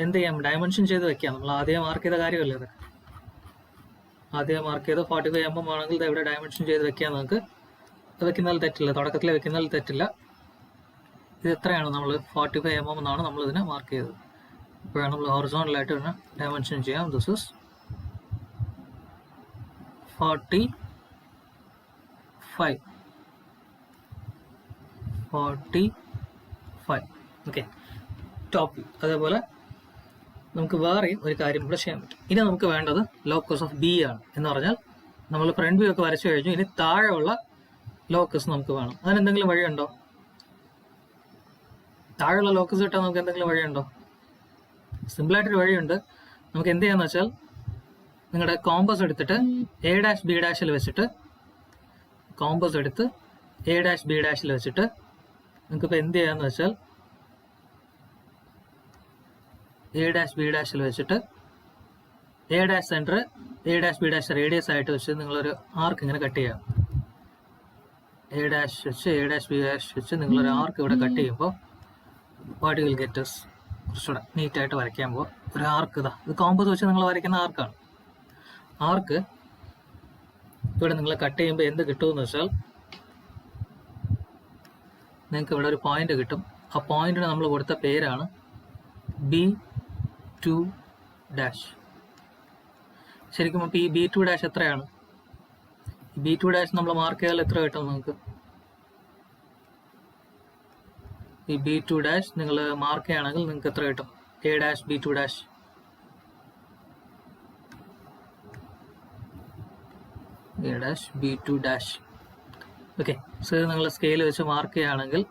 എന്ത് ചെയ്യാം? ഡയമെൻഷൻ ചെയ്ത് വെക്കാം. നമ്മൾ ആദ്യം മാർക്ക് ചെയ്ത കാര്യമല്ലേ ഇത്. ആദ്യം മാർക്ക് ചെയ്ത് 45 mm ആണെങ്കിൽ ഇത് ഇവിടെ ഡയമെൻഷൻ ചെയ്ത് വെക്കാം. നമുക്ക് വെക്കുന്നതിൽ തെറ്റില്ല, തുടക്കത്തിൽ വെക്കുന്നതിൽ തെറ്റില്ല. ഇത് എത്രയാണ്? നമ്മൾ 45 mm എന്നാണ് നമ്മൾ ഇതിനെ മാർക്ക് ചെയ്തത്. ഇപ്പോഴാണ് നമ്മൾ ഹൊറിസോണ്ടലായിട്ട് ഇതിനെ ഡയമെൻഷൻ ചെയ്യാം. This is 45. Okay, top view. അതേപോലെ നമുക്ക് വേറെയും ഒരു കാര്യം കൂടെ ചെയ്യാൻ പറ്റും. ഇനി നമുക്ക് വേണ്ടത് ലോക്കസ് ഓഫ് B ആണ്. എന്ന് പറഞ്ഞാൽ നമ്മൾ ഫ്രണ്ട് വ്യൂ ഒക്കെ വരച്ചു കഴിഞ്ഞു. ഇനി താഴെയുള്ള ലോക്കസ് നമുക്ക് വേണം. അതിനെന്തെങ്കിലും വഴിയുണ്ടോ? താഴെയുള്ള ലോക്കസ് കിട്ടാൻ നമുക്ക് എന്തെങ്കിലും വഴിയുണ്ടോ? സിമ്പിളായിട്ടൊരു വഴിയുണ്ട്. നമുക്ക് എന്ത് ചെയ്യാന്ന് വെച്ചാൽ നിങ്ങളുടെ കോമ്പസ് എടുത്തിട്ട് A ഡാഷ് B ഡാഷിൽ വെച്ചിട്ട്, കോമ്പസ് എടുത്ത് A ഡാഷ് B ഡാഷിൽ വെച്ചിട്ട് നിങ്ങൾക്കിപ്പോൾ എന്ത് ചെയ്യാന്ന് വെച്ചാൽ A ഡാഷ് B ഡാഷിൽ വെച്ചിട്ട് A dash centre, A dash B dash radius ആയിട്ട് വെച്ച് നിങ്ങളൊരു ആർക്ക് ഇങ്ങനെ കട്ട് ചെയ്യാം. A ഡാഷ് വെച്ച് A ഡാഷ് B ഡാഷ് വെച്ച് നിങ്ങളൊരു ആർക്ക് ഇവിടെ കട്ട് ചെയ്യുമ്പോൾ what you will get is കുറച്ചുകൂടെ നീറ്റായിട്ട് വരയ്ക്കുമ്പോൾ ഒരു ആർക്ക് ഇതാ. ഇത് കോമ്പസ് വെച്ച് നിങ്ങൾ വരയ്ക്കുന്ന ആർക്കാണ്. ആർക്ക് ഇവിടെ നിങ്ങൾ കട്ട് ചെയ്യുമ്പോൾ എന്ത് കിട്ടുമെന്ന് വെച്ചാൽ നിങ്ങൾക്ക് ഇവിടെ ഒരു പോയിന്റ് കിട്ടും. ആ പോയിന്റിന് നമ്മൾ കൊടുത്ത പേരാണ് B2 ഡാഷ്. ശരിക്കും അപ്പോൾ ഈ B2 ഡാഷ് എത്രയാണ്? B2 ഡാഷ് നമ്മൾ മാർക്ക് ചെയ്താൽ എത്ര കിട്ടും നിങ്ങൾക്ക്? ഈ B2 ഡാഷ് നിങ്ങൾ മാർക്ക് ചെയ്യുകയാണെങ്കിൽ നിങ്ങൾക്ക് എത്ര കിട്ടും? A dash B2 dash A dash B2 dash. Okay, so ഇത് നിങ്ങൾ സ്കെയിൽ വെച്ച് മാർക്ക് ചെയ്യുകയാണെങ്കിൽ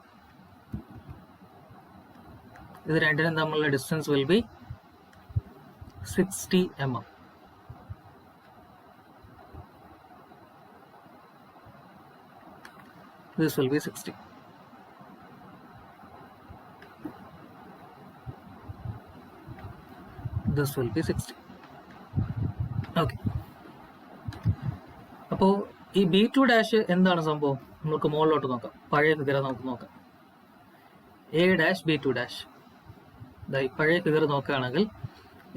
ഇത് രണ്ടിനും തമ്മിലുള്ള distance will be 60 mm. This will be 60. This will be 60. Okay. അപ്പോൾ ഈ B2 ഡാഷ് എന്താണ് സംഭവം? നമുക്ക് മുകളിലോട്ട് നോക്കാം. പഴയ ഫിഗർ നമുക്ക് നോക്കാം. A dash B two dash. ഈ പഴയ ഫിഗർ നോക്കുകയാണെങ്കിൽ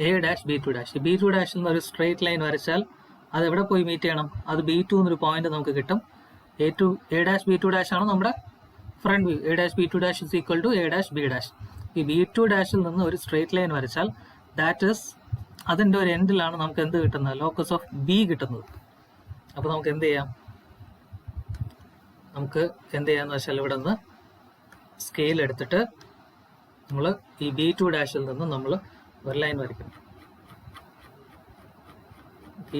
A dash B two dash. B two ഡാഷിൽ നിന്ന് ഒരു സ്ട്രെയിറ്റ് ലൈൻ വരച്ചാൽ അത് എവിടെ പോയി മീറ്റ് ചെയ്യണം? അത് B2 എന്നൊരു പോയിന്റ് നമുക്ക് കിട്ടും. A dash B two dash ആണ് നമ്മുടെ front view. A dash B two dash is equal to A dash B dash. ഈ B2 ഡാഷിൽ നിന്ന് ഒരു സ്ട്രെയിറ്റ് ലൈൻ വരച്ചാൽ ദാറ്റ് ഈസ് അതിൻ്റെ ഒരു എൻഡിലാണ് നമുക്ക് എന്ത് കിട്ടുന്നത്? ലോക്കസ് ഓഫ് ബി കിട്ടുന്നത്. അപ്പോൾ നമുക്ക് എന്ത് ചെയ്യാം? നമുക്ക് എന്ത് ചെയ്യാന്ന് വെച്ചാൽ ഇവിടെ നിന്ന് സ്കെയിൽ എടുത്തിട്ട് നമ്മൾ ഈ B2 ഡാഷിൽ നിന്ന് നമ്മൾ ഒരു ലൈൻ വരയ്ക്കും.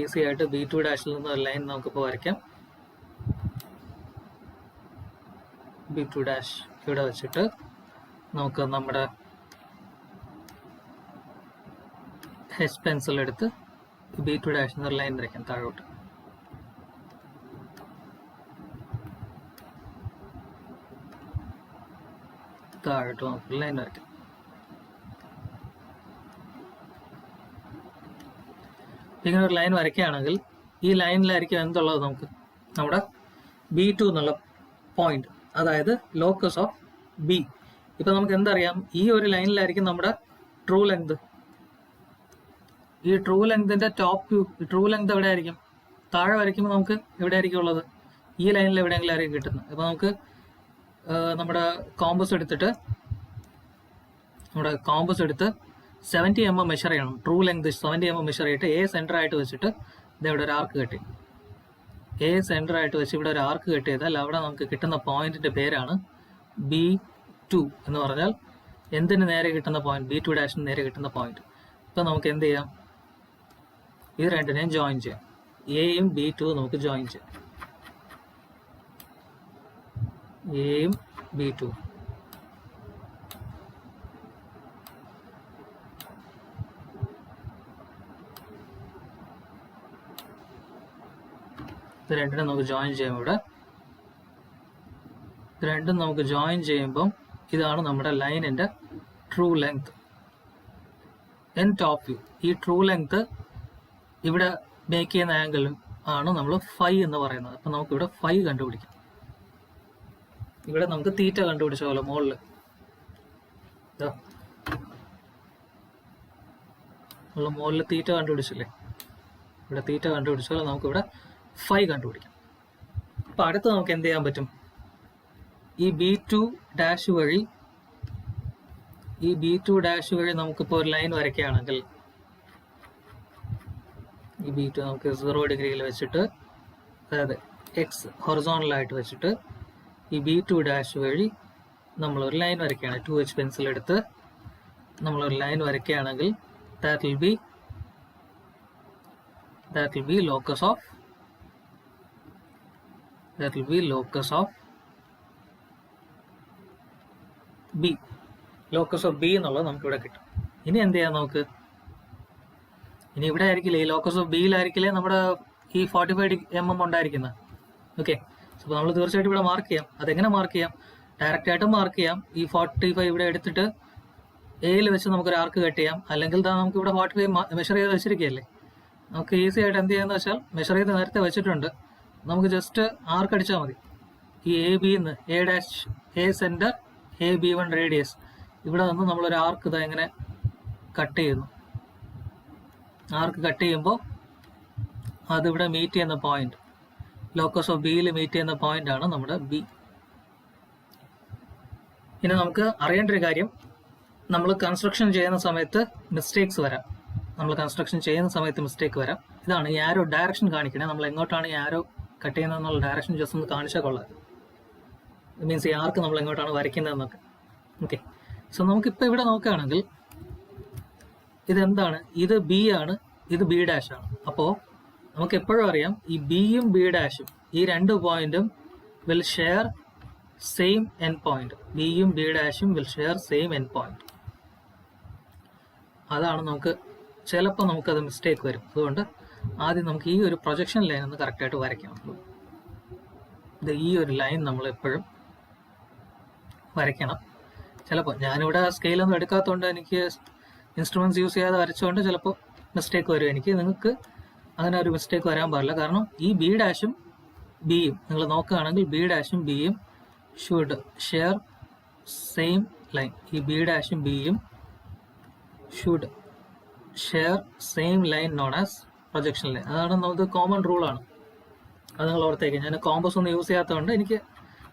ഈസി ആയിട്ട് B2 ഡാഷിൽ നിന്ന് ഒരു ലൈൻ നമുക്കിപ്പോൾ വരയ്ക്കാം. B2 ഡാഷ് ഇവിടെ വെച്ചിട്ട് നമുക്ക് നമ്മുടെ എച്ച് പെൻസിൽ എടുത്ത് B2 ഡാഷിൽ നിന്ന് ഒരു ലൈൻ വരയ്ക്കാം താഴോട്ട്. താഴോട്ട് നമുക്ക് ലൈൻ വരയ്ക്കാം. ഇങ്ങനെ ഒരു ലൈൻ വരയ്ക്കുകയാണെങ്കിൽ ഈ ലൈനിലായിരിക്കും എന്തുള്ളത്? നമുക്ക് നമ്മുടെ B2 എന്നുള്ള പോയിന്റ്, അതായത് ലോക്കസ് ഓഫ് ബി. ഇപ്പൊ നമുക്ക് എന്തറിയാം? ഈ ഒരു ലൈനിലായിരിക്കും നമ്മുടെ ട്രൂ ലെങ്ത്. ഈ ട്രൂ ലെങ്തിന്റെ ടോപ്പ് വ്യൂ, ട്രൂ ലെങ്ത് എവിടെ ആയിരിക്കും? താഴെ വരയ്ക്കുമ്പോൾ നമുക്ക് എവിടെ ആയിരിക്കും ഉള്ളത്? ഈ ലൈനിൽ എവിടെയെങ്കിലും ആയിരിക്കും കിട്ടുന്നത്. അപ്പൊ നമുക്ക് നമ്മുടെ കോമ്പസ് എടുത്ത് 70 mm മെഷർ ചെയ്യണം. ട്രൂ ലെങ്ത് 70 mm മെഷർ ചെയ്തിട്ട് എ സെന്റർ ആയിട്ട് വെച്ചിട്ട് ഇവിടെ ഒരു ആർക്ക് കെട്ടി, എ സെന്റർ ആയിട്ട് വെച്ച് ഇവിടെ ഒരു ആർക്ക് കെട്ടി ചെയ്താൽ അവിടെ നമുക്ക് കിട്ടുന്ന പോയിന്റിന്റെ പേരാണ് B2 എന്ന് പറഞ്ഞാൽ എന്തിന് നേരെ കിട്ടുന്ന പോയിന്റ്? B2 ഡാഷിന് നേരെ കിട്ടുന്ന പോയിന്റ്. ഇപ്പൊ നമുക്ക് എന്ത് ചെയ്യാം? ഇത് രണ്ടിനെയും ജോയിൻ ചെയ്യാം. എയും B2 നമുക്ക് ജോയിൻ ചെയ്യാം. എയും B2. ഇത് രണ്ടിനും നമുക്ക് ജോയിൻ ചെയ്യാം. ഇവിടെ ഇത് രണ്ടും നമുക്ക് ജോയിൻ ചെയ്യുമ്പം ഇതാണ് നമ്മുടെ ലൈനിന്റെ true length in top view. ഈ ട്രൂ ലെങ്ത് ഇവിടെ മേക്ക് ചെയ്യുന്ന ആംഗിളും ആണ് നമ്മൾ ഫൈ എന്ന് പറയുന്നത്. അപ്പൊ നമുക്ക് ഇവിടെ ഫൈ കണ്ടുപിടിക്കാം. ഇവിടെ നമുക്ക് തീറ്റ കണ്ടുപിടിച്ച പോലെ മുകളിൽ മുകളിൽ തീറ്റ കണ്ടുപിടിച്ചില്ലേ? ഇവിടെ തീറ്റ കണ്ടുപിടിച്ച പോലെ നമുക്ക് ഇവിടെ ഫൈ കണ്ടുപിടിക്കാം. അപ്പൊ അടുത്ത് നമുക്ക് എന്ത് ചെയ്യാൻ പറ്റും? ഈ B2 ഡാഷ് വഴി നമുക്കിപ്പോൾ ഒരു ലൈൻ വരയ്ക്കുകയാണെങ്കിൽ ഈ B2 നമുക്ക് 0 ഡിഗ്രിയിൽ വെച്ചിട്ട്, അതായത് എക്സ് ഹൊറിസോണലായിട്ട് വെച്ചിട്ട് ഈ B2 ഡാഷ് വഴി നമ്മളൊരു ലൈൻ വരയ്ക്കുകയാണ്. 2H പെൻസിൽ എടുത്ത് നമ്മളൊരു ലൈൻ വരയ്ക്കുകയാണെങ്കിൽ that will be locus of B. Locus of B എന്നുള്ളത് നമുക്ക് ഇവിടെ കിട്ടും. ഇനി എന്ത് ചെയ്യാം? നമുക്ക് ഇനി ഇവിടെ ആയിരിക്കില്ലേ, ഈ ലോക്കസ് ഓഫ് ബിയിലായിരിക്കില്ലേ നമ്മുടെ ഈ 45 mm ഉണ്ടായിരിക്കുന്നത്. ഓക്കെ, അപ്പോൾ നമ്മൾ തീർച്ചയായിട്ടും ഇവിടെ മാർക്ക് ചെയ്യാം. അതെങ്ങനെ മാർക്ക് ചെയ്യാം? ഡയറക്റ്റ് ആയിട്ട് മാർക്ക് ചെയ്യാം. ഈ 45 ഇവിടെ എടുത്തിട്ട് എയിൽ വെച്ച് നമുക്കൊരു ആർക്ക് കട്ട് ചെയ്യാം. അല്ലെങ്കിൽ നമുക്ക് ഇവിടെ 45 മെഷർ ചെയ്ത് വെച്ചിരിക്കുകയല്ലേ, നമുക്ക് ഈസി ആയിട്ട് എന്ത് ചെയ്യാന്ന് വെച്ചാൽ മെഷർ ചെയ്ത് നേരത്തെ വെച്ചിട്ടുണ്ട്, നമുക്ക് ജസ്റ്റ് ആർക്ക് അടിച്ചാൽ മതി. ഈ AB-ന്ന് A dash A centre AB1 radius ഇവിടെ നിന്ന് നമ്മളൊരു ആർക്ക് ഇതാ ഇങ്ങനെ കട്ട് ചെയ്യുന്നു. ആർക്ക് കട്ട് ചെയ്യുമ്പോൾ അതിവിടെ മീറ്റ് ചെയ്യുന്ന പോയിന്റ്, ലോക്കസ് ഓഫ് ബിയിൽ മീറ്റ് ചെയ്യുന്ന പോയിന്റ് ആണ് നമ്മുടെ ബി. ഇനി നമുക്ക് അറിയേണ്ട ഒരു കാര്യം, നമ്മൾ കൺസ്ട്രക്ഷൻ ചെയ്യുന്ന സമയത്ത് മിസ്റ്റേക്ക് വരാം. ഇതാണ് ഈ ആരോ ഡയറക്ഷൻ കാണിക്കണേ. നമ്മൾ എങ്ങോട്ടാണ് ഈ ആരോ കട്ട് ചെയ്യുന്നതെന്നുള്ള ഡയറക്ഷൻ ജസ്റ്റ് ഒന്ന് കാണിച്ചാൽ കൊള്ളാം. മീൻസ് ഈ ആർക്ക് നമ്മൾ എങ്ങോട്ടാണ് വരയ്ക്കുന്നതെന്നൊക്കെ. ഓക്കെ, സോ നമുക്കിപ്പോൾ ഇവിടെ നോക്കുകയാണെങ്കിൽ ഇതെന്താണ്? ഇത് ബി ആണ്, ഇത് ബി ഡാഷ് ആണ്. അപ്പോൾ നമുക്ക് എപ്പോഴും അറിയാം ഈ ബിയും ബി ഡാഷും ഈ രണ്ട് പോയിന്റും will share same end point. ബിയും ബി ഡാഷും will share same end point. അതാണ് നമുക്ക് ചിലപ്പോൾ നമുക്കത് മിസ്റ്റേക്ക് വരും. അതുകൊണ്ട് ആദ്യം നമുക്ക് ഈ ഒരു പ്രൊജക്ഷൻ ലൈൻ ഒന്ന് കറക്റ്റായിട്ട് വരയ്ക്കണം. ഇത് ഈ ഒരു ലൈൻ നമ്മൾ എപ്പോഴും വരയ്ക്കണം. ചിലപ്പോൾ ഞാനിവിടെ സ്കെയിലൊന്നും എടുക്കാത്തതുകൊണ്ട് എനിക്ക് ഇൻസ്ട്രുമെന്റ്സ് യൂസ് ചെയ്യാതെ വരച്ചുകൊണ്ട് ചിലപ്പോൾ മിസ്റ്റേക്ക് വരും. നിങ്ങൾക്ക് അങ്ങനെ ഒരു മിസ്റ്റേക്ക് വരാൻ പാടില്ല. കാരണം ഈ ബി ഡാഷും ബിയും നിങ്ങൾ നോക്കുകയാണെങ്കിൽ ബി ഡാഷും ബിയും ഷുഡ് ഷെയർ സെയിം ലൈൻ. ഈ ബി ഡാഷും ബിയും should share same line known as projection line. അതാണ് നമുക്ക് കോമൺ റൂളാണ്. അത് നിങ്ങൾ ഓർത്തേക്ക്. ഞാൻ കോമ്പസ് ഒന്നും യൂസ് ചെയ്യാത്തതുകൊണ്ട് എനിക്ക്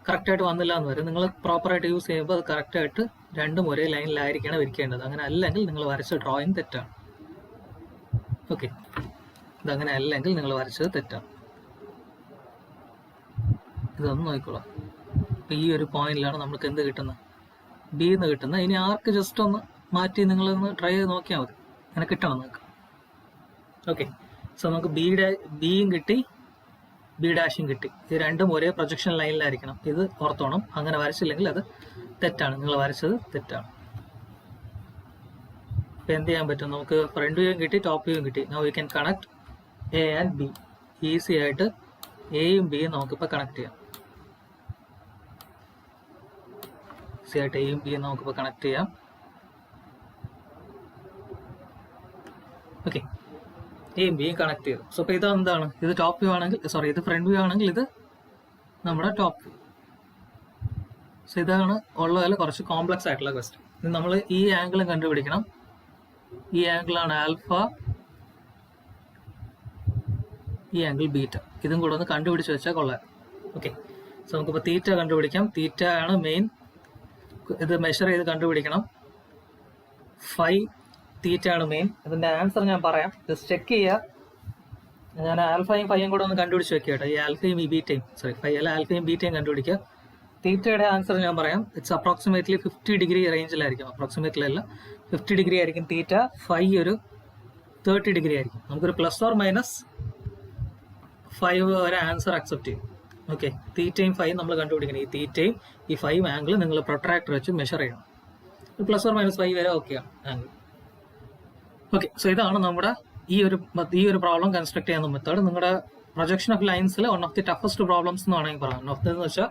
കറക്റ്റായിട്ട് വന്നില്ല എന്ന് വരും. നിങ്ങൾ പ്രോപ്പറായിട്ട് യൂസ് ചെയ്യുമ്പോൾ അത് കറക്റ്റായിട്ട് രണ്ടും ഒരേ ലൈനിലായിരിക്കണം ഇരിക്കേണ്ടത്. അങ്ങനെ അല്ലെങ്കിൽ നിങ്ങൾ വരച്ച ഡ്രോയിങ് തെറ്റാണ്. ഓക്കെ, ഇതങ്ങനെ അല്ലെങ്കിൽ നിങ്ങൾ വരച്ചത് തെറ്റാണ്. ഇതൊന്നും നോക്കിക്കോളാം. അപ്പോൾ ഈ ഒരു പോയിന്റിലാണ് നമുക്ക് എന്ത് കിട്ടുന്നത്, ബി എന്ന് കിട്ടുന്നത്. ഇനി ആർക്ക് ജസ്റ്റ് ഒന്ന് മാറ്റി നിങ്ങളൊന്ന് ട്രൈ ചെയ്ത് നോക്കിയാൽ മതി, അങ്ങനെ കിട്ടണം നിങ്ങൾക്ക്. ഓക്കെ, സോ നമുക്ക് ബിയും കിട്ടി, ബി ഡാഷും കിട്ടി. ഇത് രണ്ടും ഒരേ പ്രൊജക്ഷൻ ലൈനിലായിരിക്കണം. ഇത് ഓർത്തോണം. അങ്ങനെ വരച്ചില്ലെങ്കിൽ അത് തെറ്റാണ്, നിങ്ങൾ വരച്ചത് തെറ്റാണ്. ഇപ്പം എന്ത് ചെയ്യാൻ പറ്റും, നമുക്ക് ഫ്രണ്ട് വ്യൂയും കിട്ടി, ടോപ്പ് വ്യൂയും കിട്ടി. Now we can connect A and B. Easy ആയിട്ട് എയും ബിയും നമുക്കിപ്പോൾ കണക്ട് ചെയ്യാം. ഈസി ആയിട്ട് എയും ബിയും നമുക്കിപ്പോൾ കണക്ട് ചെയ്യാം. ഓക്കെ, എയും ബിയും കണക്ട് ചെയ്തു. സോ ഇപ്പോൾ ഇത് എന്താണ്, ഇത് ടോപ്പ് വ്യൂ ആണെങ്കിൽ, സോറി ഇത് ഫ്രണ്ട് വ്യൂ ആണെങ്കിൽ ഇത് നമ്മുടെ ടോപ്പ് വ്യൂ. സോ ഇതാണ് ഉള്ളതിൽ കുറച്ച് കോംപ്ലക്സ് ആയിട്ടുള്ള ക്വസ്റ്റ്യൻ. ഇത് നമ്മൾ ഈ ആംഗിളും കണ്ടുപിടിക്കണം. ഈ ആംഗിളാണ് ആൽഫ, ഈ ആംഗിൾ ബീറ്റ. ഇതും കൂടെ ഒന്ന് കണ്ടുപിടിച്ച് വെച്ചാൽ കൊള്ളാം. ഓക്കെ, സോ നമുക്കിപ്പോൾ തീറ്റ കണ്ടുപിടിക്കാം. തീറ്റ ആണ് മെയിൻ. ഇത് മെഷർ ചെയ്ത് കണ്ടുപിടിക്കണം. ഫൈ തീറ്റ ആണ് മെയിൻ. ഇതിൻ്റെ ആൻസർ ഞാൻ പറയാം, ജസ്റ്റ് ചെക്ക് ചെയ്യുക. ഞാൻ ആൽഫയും ഫൈയും കൂടെ ഒന്ന് കണ്ടുപിടിച്ച് വെക്കുക കേട്ടോ. ഈ ആൽഫയും ഈ ബീറ്റയും, സോറി ഫൈ അല്ല, ആൽഫയും ബീറ്റയും കണ്ടുപിടിക്കുക. തീറ്റയുടെ ആൻസർ ഞാൻ പറയാം. ഇറ്റ്സ് അപ്രോക്സിമേറ്റ്ലി 50 ഡിഗ്രി റേഞ്ചിലായിരിക്കും. അപ്രോക്സിമേറ്റ്ലി അല്ല, 50 ഡിഗ്രി ആയിരിക്കും തീറ്റ. ഫൈ ഒരു 30 ഡിഗ്രി ആയിരിക്കും. നമുക്കൊരു പ്ലസ് ഓർ മൈനസ് 5 വരെ ആൻസർ അക്സെപ്റ്റ് ചെയ്യും. ഓക്കെ, തീറ്റയും ഫൈയും നമ്മൾ കണ്ടുപിടിക്കണം. ഈ തീറ്റയും ഈ 5 ആംഗിൾ നിങ്ങൾ പ്രൊട്രാക്ടർ വെച്ച് മെഷർ ചെയ്യണം. പ്ലസ് ഓർ മൈനസ് 5 വരെ ഓക്കെയാണ് ആംഗിൾ. ഓക്കെ, സോ ഇതാണ് നമ്മുടെ ഈ ഒരു പ്രോബ്ലം കൺസ്ട്രക്ട് ചെയ്യുന്ന മെത്തേഡ്. നിങ്ങളുടെ പ്രൊജക്ഷൻ ഓഫ് ലൈൻസിൽ one of the toughest problems എന്ന് വേണമെങ്കിൽ പറയാം. വൺ ഓഫ് ദി എന്ന് വെച്ചാൽ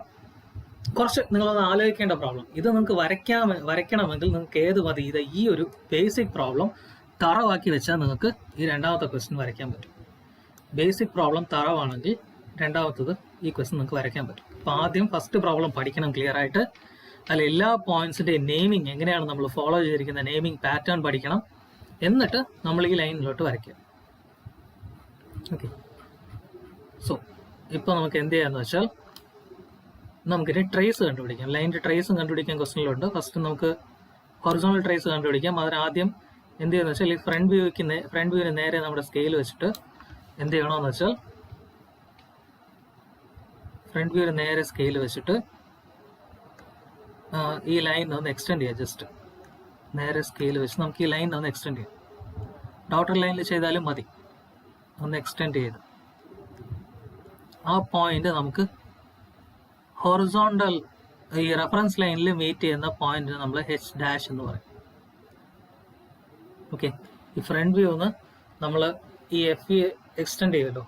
കുറച്ച് നിങ്ങളൊന്ന് ആലോചിക്കേണ്ട പ്രോബ്ലം. ഇത് നിങ്ങൾക്ക് വരയ്ക്കണമെങ്കിൽ നിങ്ങൾക്ക് ഏത് മതി, ഇത് ഈ ഒരു ബേസിക് പ്രോബ്ലം തറവാക്കി വെച്ചാൽ നിങ്ങൾക്ക് ഈ രണ്ടാമത്തെ ക്വസ്റ്റ്യൻ വരയ്ക്കാൻ പറ്റും. ബേസിക് പ്രോബ്ലം തറവാണെങ്കിൽ രണ്ടാമത്തത് ഈ ക്വസ്റ്റ്യൻ നിങ്ങൾക്ക് വരയ്ക്കാൻ പറ്റും. അപ്പോൾ ആദ്യം ഫസ്റ്റ് പ്രോബ്ലം പഠിക്കണം ക്ലിയർ ആയിട്ട്. അതിൽ എല്ലാ പോയിന്റ്സിൻ്റെയും നെയിമിങ് എങ്ങനെയാണ് നമ്മൾ ഫോളോ ചെയ്തിരിക്കുന്ന നെയിമിങ് പാറ്റേൺ പഠിക്കണം. എന്നിട്ട് നമ്മൾ ഈ ലൈനിലോട്ട് വരയ്ക്കുക. ഓക്കെ, സോ ഇപ്പോൾ നമുക്ക് എന്ത് ചെയ്യാന്ന് വെച്ചാൽ നമുക്കിനി ട്രേസ് കണ്ടുപിടിക്കാം. ലൈനിൻ്റെ ട്രേസും കണ്ടുപിടിക്കാൻ ക്വസ്റ്റ്യനിലുണ്ട്. ഫസ്റ്റ് നമുക്ക് ഹൊറിസോണൽ ട്രേസ് കണ്ടുപിടിക്കാം. അതിനാദ്യം എന്ത് ചെയ്യുന്ന വെച്ചാൽ ഈ ഫ്രണ്ട് വ്യൂവിന് നേരെ നമ്മുടെ സ്കെയിൽ വെച്ചിട്ട് എന്ത് ചെയ്യണമെന്ന് വെച്ചാൽ ഫ്രണ്ട് വ്യൂവിന് നേരെ സ്കെയിൽ വെച്ചിട്ട് ഈ ലൈൻ ഒന്ന് എക്സ്റ്റെൻഡ് ചെയ്യാം. ജസ്റ്റ് നേരെ സ്കെയിൽ വെച്ച് നമുക്ക് ഈ ലൈൻ ഒന്ന് എക്സ്റ്റെൻഡ് ചെയ്യാം. ഡോട്ടർ ലൈനിൽ ചെയ്താലും മതി. ഒന്ന് എക്സ്റ്റെൻഡ് ചെയ്ത് ആ പോയിന്റ് നമുക്ക് ഹൊറിസോണ്ടൽ ഈ റെഫറൻസ് ലൈനിൽ മീറ്റ് ചെയ്യുന്ന പോയിന്റ് നമ്മൾ എച്ച് ഡാഷ് എന്ന് പറയും. ഓക്കെ, ഈ ഫ്രണ്ട് വ്യൂ ഒന്ന് നമ്മൾ ഈ എഫ് വി എക്സ്റ്റെൻഡ് ചെയ്തല്ലോ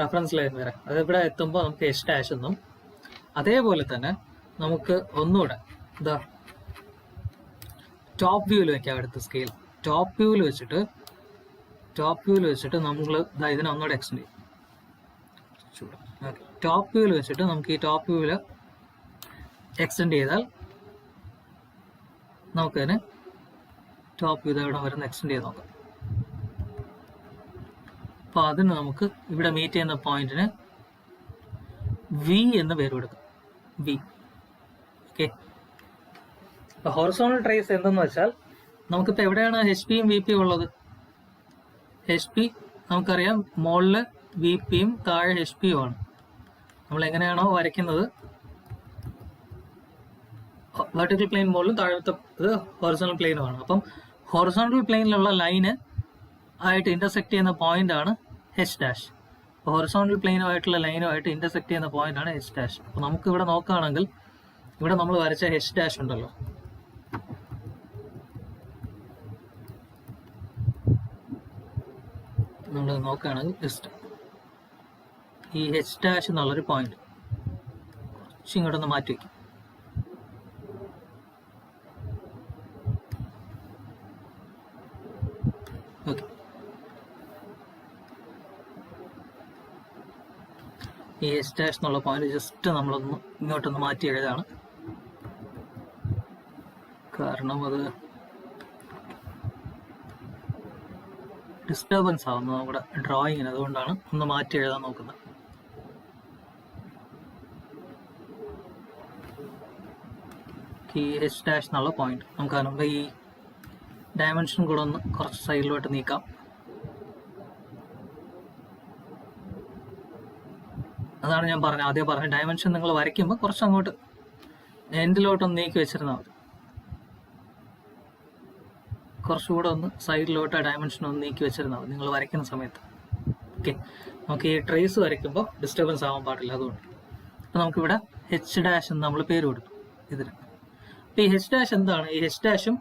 റെഫറൻസ് ലൈൻ വരെ. അതിവിടെ എത്തുമ്പോൾ നമുക്ക് എച്ച് ഡാഷ് എന്നും, അതേപോലെ തന്നെ നമുക്ക് ഒന്നുകൂടെ ഇതാ ടോപ്പ് വ്യൂവിൽ വെക്കാം. അടുത്ത സ്കെയിൽ ടോപ്പ് വ്യൂവിൽ വെച്ചിട്ട് നമ്മൾ ഇതിനെ ഒന്നുകൂടെ എക്സ്റ്റെൻഡ് ചെയ്യും. ടോപ്പ് വ്യൂവിൽ വെച്ചിട്ട് നമുക്ക് ഈ ടോപ്പ് വ്യൂവിൽ എക്സ്റ്റെൻഡ് ചെയ്താൽ നമുക്കതിന് ടോപ്പ് വ്യൂ ഇവിടെ വരുന്ന എക്സ്റ്റെൻഡ് ചെയ്ത് നോക്കാം. അപ്പോൾ അതിന് നമുക്ക് ഇവിടെ മീറ്റ് ചെയ്യുന്ന പോയിന്റിന് വി എന്ന് പേര് കൊടുക്കും. വി. ഓക്കെ, അപ്പോൾ ഹൊറിസോണൽ ട്രേസ് എന്തെന്ന് വെച്ചാൽ നമുക്കിപ്പോൾ എവിടെയാണ് എച്ച് പിയും വി പിയും ഉള്ളത്? എച്ച് പി നമുക്കറിയാം, മുകളിൽ വി പിയും താഴെ എച്ച് പിയും ആണ്. നമ്മൾ എങ്ങനെയാണോ വരയ്ക്കുന്നത്, വെർട്ടിക്കൽ പ്ലെയിൻ മുകളിലും താഴത്തെ ഇത് ഹൊറിസോണൽ പ്ലെയിനുമാണ്. അപ്പം ഹൊറിസോണൽ പ്ലെയിനിലുള്ള ലൈന് ആയിട്ട് ഇന്റർസെക്ട് ചെയ്യുന്ന പോയിന്റ് ആണ് എച്ച് ഡാഷ്. അപ്പോൾ ഹൊറിസോണൽ പ്ലെയിനുമായിട്ടുള്ള ലൈനുമായിട്ട് ഇന്റർസെക്ട് ചെയ്യുന്ന പോയിന്റ് ആണ് എച്ച് ഡാഷ്. അപ്പോൾ നമുക്ക് ഇവിടെ നോക്കുകയാണെങ്കിൽ ഇവിടെ നമ്മൾ വരച്ച എച്ച് ഡാഷ് ഉണ്ടല്ലോ, നമ്മൾ നോക്കുകയാണെങ്കിൽ ജസ്റ്റ് ഈ എച്ച് ഡാഷ് എന്നുള്ളൊരു പോയിന്റ് ഇങ്ങോട്ടൊന്ന് മാറ്റി വയ്ക്കും. ഓക്കെ, ഈ എച്ച് ഡാഷ് എന്നുള്ള പോയിന്റ് ജസ്റ്റ് നമ്മളൊന്ന് ഇങ്ങോട്ടൊന്ന് മാറ്റി എഴുതാണ്. കാരണം അത് ഡിസ്റ്റർബൻസ് ആവുന്നു നമ്മുടെ ഡ്രോയിങ്ങിന്, അതുകൊണ്ടാണ് ഒന്ന് മാറ്റി എഴുതാൻ നോക്കുന്നത്. ഈ എച്ച് ഡാഷ് എന്നുള്ള പോയിന്റ് നമുക്ക് നമുക്ക് ഈ ഡയമെൻഷൻ കൂടെ ഒന്ന് കുറച്ച് സൈഡിലോട്ട് നീക്കാം. അതാണ് ഞാൻ ആദ്യം പറഞ്ഞ ഡയമെൻഷൻ നിങ്ങൾ വരയ്ക്കുമ്പോൾ കുറച്ച് അങ്ങോട്ട് എൻഡിലോട്ടൊന്ന് നീക്കി വെച്ചിരുന്നാൽ മതി. കുറച്ചുകൂടെ ഒന്ന് സൈഡിലോട്ട് ഡയമെൻഷൻ ഒന്ന് നീക്കി വെച്ചിരുന്നാൽ മതി നിങ്ങൾ വരയ്ക്കുന്ന സമയത്ത്. ഓക്കെ, നമുക്ക് ഈ ട്രേസ് വരയ്ക്കുമ്പോൾ ഡിസ്റ്റർബൻസ് ആവാൻ പാടില്ല, അതുകൊണ്ട്. അപ്പോൾ നമുക്കിവിടെ എച്ച് ഡാഷ് എന്ന് നമ്മൾ പേര് കൊടുത്തു ഇതിന്. അപ്പോൾ ഈ എച്ച് ഡാഷ് എന്താണ്? ഈ എച്ച് ഡാഷും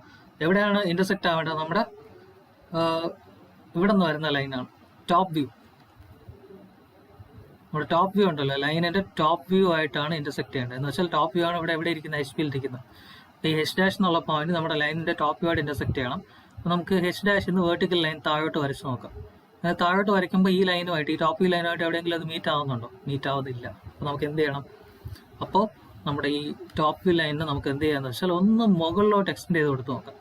എവിടെയാണ് ഇന്റർസെക്റ്റ് ആവേണ്ടത്? നമ്മുടെ ഇവിടെ നിന്ന് വരുന്ന ലൈനാണ് ടോപ്പ് വ്യൂ. നമ്മുടെ ടോപ്പ് വ്യൂ ഉണ്ടല്ലോ, ലൈനിന്റെ ടോപ്പ് വ്യൂ ആയിട്ടാണ് ഇന്റർസെക്ട് ചെയ്യേണ്ടത്. എന്ന് വെച്ചാൽ ടോപ്പ് വ്യൂ ആണ് ഇവിടെ എവിടെ ഇരിക്കുന്നത്? എച്ച് പിയിൽ ഇരിക്കുന്നത്. ഈ എച്ച് ഡാഷ് എന്നുള്ള പോയിന്റ് നമ്മുടെ ലൈനിന്റെ ടോപ്പ് വ്യൂ ആയിട്ട് ഇന്റർസെക്ട് ചെയ്യണം. അപ്പോൾ നമുക്ക് എച്ച് ഡാഷ് എന്ന് വെർട്ടിക്കൽ ലൈൻ താഴോട്ട് വരച്ച് നോക്കാം. താഴോട്ട് വരയ്ക്കുമ്പോൾ ഈ ലൈനുമായിട്ട്, ഈ ടോപ്പ് വ്യൂ ലൈനുമായിട്ട് എവിടെയെങ്കിലും അത് മീറ്റ് ആവുന്നുണ്ടോ? മീറ്റ് ആവുന്നില്ല. അപ്പോൾ നമുക്ക് എന്ത് ചെയ്യണം? അപ്പോൾ നമ്മുടെ ഈ ടോപ്പ് വ്യൂ ലൈനിന് നമുക്ക് എന്ത് ചെയ്യാന്ന് വെച്ചാൽ ഒന്ന് മുകളിലോട്ട് എക്സ്റ്റെൻഡ് ചെയ്ത് കൊടുത്ത് നോക്കാം.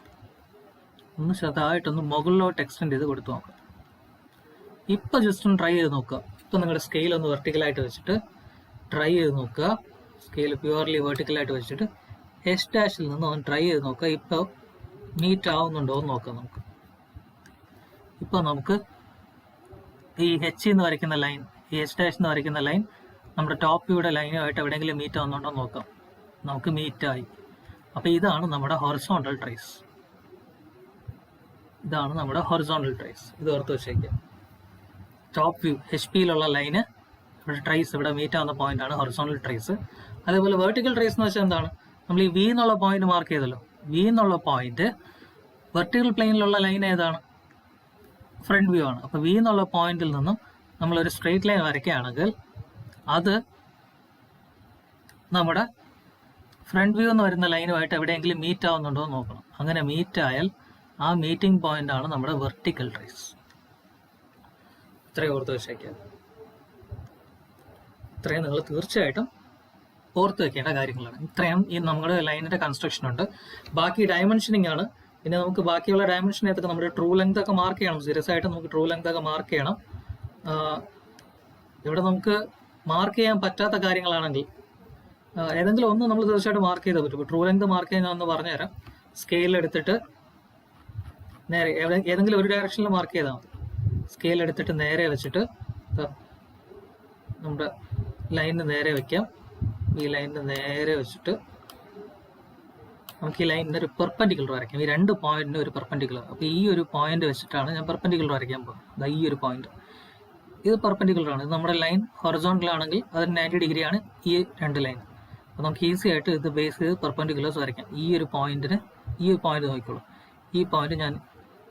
ഒന്ന് ചെറുതായിട്ടൊന്ന് മുകളിലോട്ട് എക്സ്റ്റെൻഡ് ചെയ്ത് കൊടുത്ത് നോക്കാം. ഇപ്പം ജസ്റ്റ് ഒന്ന് ട്രൈ ചെയ്ത് നോക്കുക. ഇപ്പം നിങ്ങളുടെ സ്കെയിൽ ഒന്ന് വെർട്ടിക്കലായിട്ട് വെച്ചിട്ട് ട്രൈ ചെയ്ത് നോക്കുക. സ്കെയിൽ പ്യുവർലി വെർട്ടിക്കലായിട്ട് വെച്ചിട്ട് എച്ച് ഡാഷിൽ നിന്ന് ഒന്ന് ട്രൈ ചെയ്ത് നോക്കുക. ഇപ്പോൾ മീറ്റ് ആവുന്നുണ്ടോ എന്ന് നോക്കാം നമുക്ക്. ഇപ്പോൾ നമുക്ക് ഈ എച്ച് എന്ന് വരയ്ക്കുന്ന ലൈൻ, ഈ എച്ച് ഡാഷ് എന്ന് വരയ്ക്കുന്ന ലൈൻ നമ്മുടെ ടോപ്പ് വ്യൂയുടെ ലൈനുമായിട്ട് എവിടെയെങ്കിലും മീറ്റ് ആവുന്നുണ്ടോ എന്ന് നോക്കാം. നമുക്ക് മീറ്റായി. അപ്പോൾ ഇതാണ് നമ്മുടെ ഹൊറിസോണ്ടൽ ട്രേസ്. ഇതാണ് നമ്മുടെ ഹൊറിസോണ്ടൽ ട്രേസ്. ഇത് ഓർത്ത് വെച്ചേക്കുക. ടോപ്പ് വ്യൂ എച്ച് പിയിലുള്ള ലൈന് ഇവിടെ ട്രേസ്, ഇവിടെ മീറ്റ് ആവുന്ന പോയിന്റ് ആണ് ഹൊറിസോണ്ടൽ ട്രേസ്. അതേപോലെ വെർട്ടിക്കൽ ട്രേസ് എന്ന് വെച്ചാൽ എന്താണ്? നമ്മൾ ഈ വി എന്നുള്ള പോയിന്റ് മാർക്ക് ചെയ്തല്ലോ, വി എന്നുള്ള പോയിന്റ് വെർട്ടിക്കൽ പ്ലെയിനിലുള്ള ലൈൻ ഏതാണ്? ഫ്രണ്ട് വ്യൂ ആണ്. അപ്പോൾ വി എന്നുള്ള പോയിന്റിൽ നിന്നും നമ്മളൊരു സ്ട്രെയിറ്റ് ലൈൻ വരയ്ക്കുകയാണെങ്കിൽ അത് നമ്മുടെ ഫ്രണ്ട് വ്യൂ എന്ന് വരുന്ന ലൈനുമായിട്ട് എവിടെയെങ്കിലും മീറ്റ് ആവുന്നുണ്ടോ എന്ന് നോക്കണം. അങ്ങനെ മീറ്റ് ആയാൽ ആ മീറ്റിംഗ് പോയിന്റ് ആണ് നമ്മുടെ വെർട്ടിക്കൽ ട്രേസ്. ഇത്രയും ഓർത്ത് വെച്ചേക്കുക. ഇത്രയും നിങ്ങൾ തീർച്ചയായിട്ടും ഓർത്ത് വെക്കേണ്ട കാര്യങ്ങളാണ്. ഇത്രയും ഈ നമ്മുടെ ലൈനിന്റെ കൺസ്ട്രക്ഷൻ ഉണ്ട്. ബാക്കി ഡയമെൻഷനിങ് ആണ്. പിന്നെ നമുക്ക് ബാക്കിയുള്ള ഡയമെൻഷനൊക്കെ നമ്മുടെ ട്രൂ ലെങ്ത് ഒക്കെ മാർക്ക് ചെയ്യണം. സീരിയസ് ആയിട്ട് നമുക്ക് ട്രൂ ലെങ്ത് ഒക്കെ മാർക്ക് ചെയ്യണം. ഇവിടെ നമുക്ക് മാർക്ക് ചെയ്യാൻ പറ്റാത്ത കാര്യങ്ങളാണെങ്കിൽ ഏതെങ്കിലും ഒന്ന് നമ്മൾ തീർച്ചയായിട്ടും മാർക്ക് ചെയ്താൽ പറ്റും. ട്രൂ ലെങ്ത് മാർക്ക് ചെയ്യുന്നതെന്ന് പറഞ്ഞുതരാം. സ്കെയിൽ എടുത്തിട്ട് നേരെ ഏതെങ്കിലും ഒരു ഡയറക്ഷനിൽ മാർക്ക് ചെയ്താൽ മതി. സ്കെയിൽ എടുത്തിട്ട് നേരെ വെച്ചിട്ട് നമ്മുടെ ലൈനിന് നേരെ വയ്ക്കാം. ഈ ലൈനിന് നേരെ വെച്ചിട്ട് നമുക്ക് ഈ ലൈനിന് ഒരു പെർപെൻഡിക്കുലർ വരയ്ക്കാം. ഈ രണ്ട് പോയിന്റിന് ഒരു പെർപെൻഡിക്കുലർ. അപ്പോൾ ഈ ഒരു പോയിന്റ് വെച്ചിട്ടാണ് ഞാൻ പെർപെൻഡിക്കുലർ വരയ്ക്കാൻ പോകുന്നത്. ഈ ഒരു പോയിന്റ് ഇത് പെർപെൻഡിക്കുലർ ആണ്. ഇത് നമ്മുടെ ലൈൻ ഹൊറിസോണ്ടൽ ആണെങ്കിൽ അതിന് 90 ഡിഗ്രിയാണ് ഈ രണ്ട് ലൈൻ. അപ്പോൾ നമുക്ക് ഈസി ആയിട്ട് ഇത് ബേസ് ചെയ്ത് പെർപെൻഡിക്കുലേഴ്സ് വരയ്ക്കാം. ഈ ഒരു പോയിന്റിന് ഈ ഒരു പോയിന്റ് നോക്കിക്കോളൂ. ഈ പോയിന്റ് ഞാൻ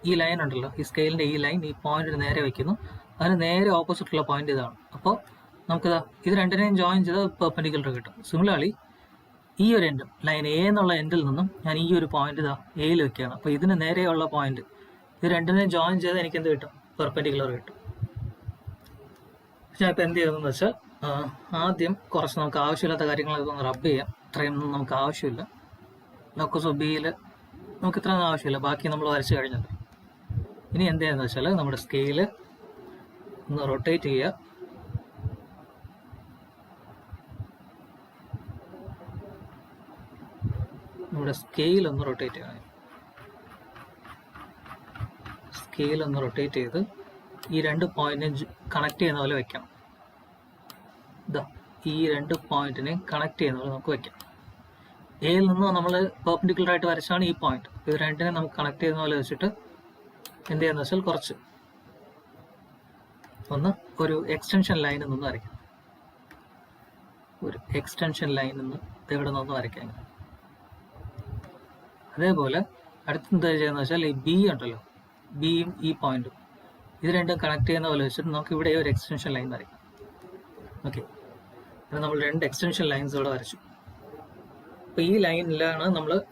ഈ ലൈൻ ഉണ്ടല്ലോ, ഈ സ്കെയിലിന്റെ ഈ ലൈൻ ഈ പോയിന്റിന് നേരെ വയ്ക്കുന്നു. അതിന് നേരെ ഓപ്പോസിറ്റുള്ള പോയിന്റ് ഇതാണ്. അപ്പോൾ നമുക്കിതാ ഇത് രണ്ടിനെയും ജോയിൻ ചെയ്ത് പെർപെൻഡിക്കുലർ കിട്ടും. സിമിലർലി ഈ ഒരു എൻഡ് ലൈൻ എ എന്നുള്ള എൻഡിൽ നിന്നും ഞാൻ ഈ ഒരു പോയിന്റ് ഇതാ എയിൽ വെക്കുകയാണ്. അപ്പോൾ ഇതിന് നേരെയുള്ള പോയിന്റ് ഇത് രണ്ടിനെയും ജോയിൻ ചെയ്ത് എനിക്ക് എന്ത് കിട്ടും? പെർപെൻഡിക്കുലർ കിട്ടും. ഞാൻ ഇപ്പം എന്ത് ചെയ്തതെന്ന് വെച്ചാൽ ആദ്യം കുറച്ച് നമുക്ക് ആവശ്യമില്ലാത്ത കാര്യങ്ങളൊക്കെ ഒന്ന് റബ്ബ് ചെയ്യാം. ഇത്രയൊന്നും നമുക്ക് ആവശ്യമില്ല. ലോക്കസ് ഓഫ് ബിയിൽ നമുക്ക് ഇത്രയൊന്നും ആവശ്യമില്ല. ബാക്കി നമ്മൾ വരച്ച് കഴിഞ്ഞത്. ഇനി എന്ത് ചെയ്യുന്നത് വെച്ചാൽ നമ്മുടെ സ്കെയില് ഒന്ന് റൊട്ടേറ്റ് ചെയ്യുക. നമ്മുടെ സ്കെയിൽ ഒന്ന് റൊട്ടേറ്റ് ചെയ്യണം. സ്കെയിൽ ഒന്ന് റൊട്ടേറ്റ് ചെയ്ത് ഈ രണ്ട് പോയിന്റിനെ കണക്ട് ചെയ്യുന്ന പോലെ വെക്കണം. ഇതാ ഈ രണ്ട് പോയിന്റിനെ കണക്ട് ചെയ്യുന്ന പോലെ നമുക്ക് വെക്കാം. എയിൽ നിന്ന് നമ്മൾ പെർപെൻഡിക്കുലർ ആയിട്ട് വരച്ചാണ് ഈ പോയിന്റ്. ഇത് രണ്ടിനെ നമുക്ക് കണക്ട് ചെയ്യുന്ന പോലെ വെച്ചിട്ട് എന്ത് ചെയ്യാന്ന് വെച്ചാൽ കുറച്ച് ഒന്ന് ഒരു എക്സ്റ്റൻഷൻ ലൈനിൽ നിന്ന് വരയ്ക്കാം. ഒരു എക്സ്റ്റൻഷൻ ലൈനിൽ നിന്ന് ഇവിടെ നിന്ന് വരയ്ക്കാം. അതേപോലെ അടുത്ത് എന്താ ചെയ്യുന്നത് വെച്ചാൽ ഈ ബി ഉണ്ടല്ലോ, ബിയും ഈ പോയിന്റും ഇത് രണ്ടും കണക്ട് ചെയ്യുന്ന പോലെ വെച്ചിട്ട് നമുക്ക് ഇവിടെ ഒരു എക്സ്റ്റൻഷൻ ലൈൻ വരയ്ക്കാം. ഓക്കെ, നമ്മൾ രണ്ട് എക്സ്റ്റൻഷൻ ലൈൻസ് ഇവിടെ വരച്ചു. അപ്പോൾ ഈ ലൈനിലാണ്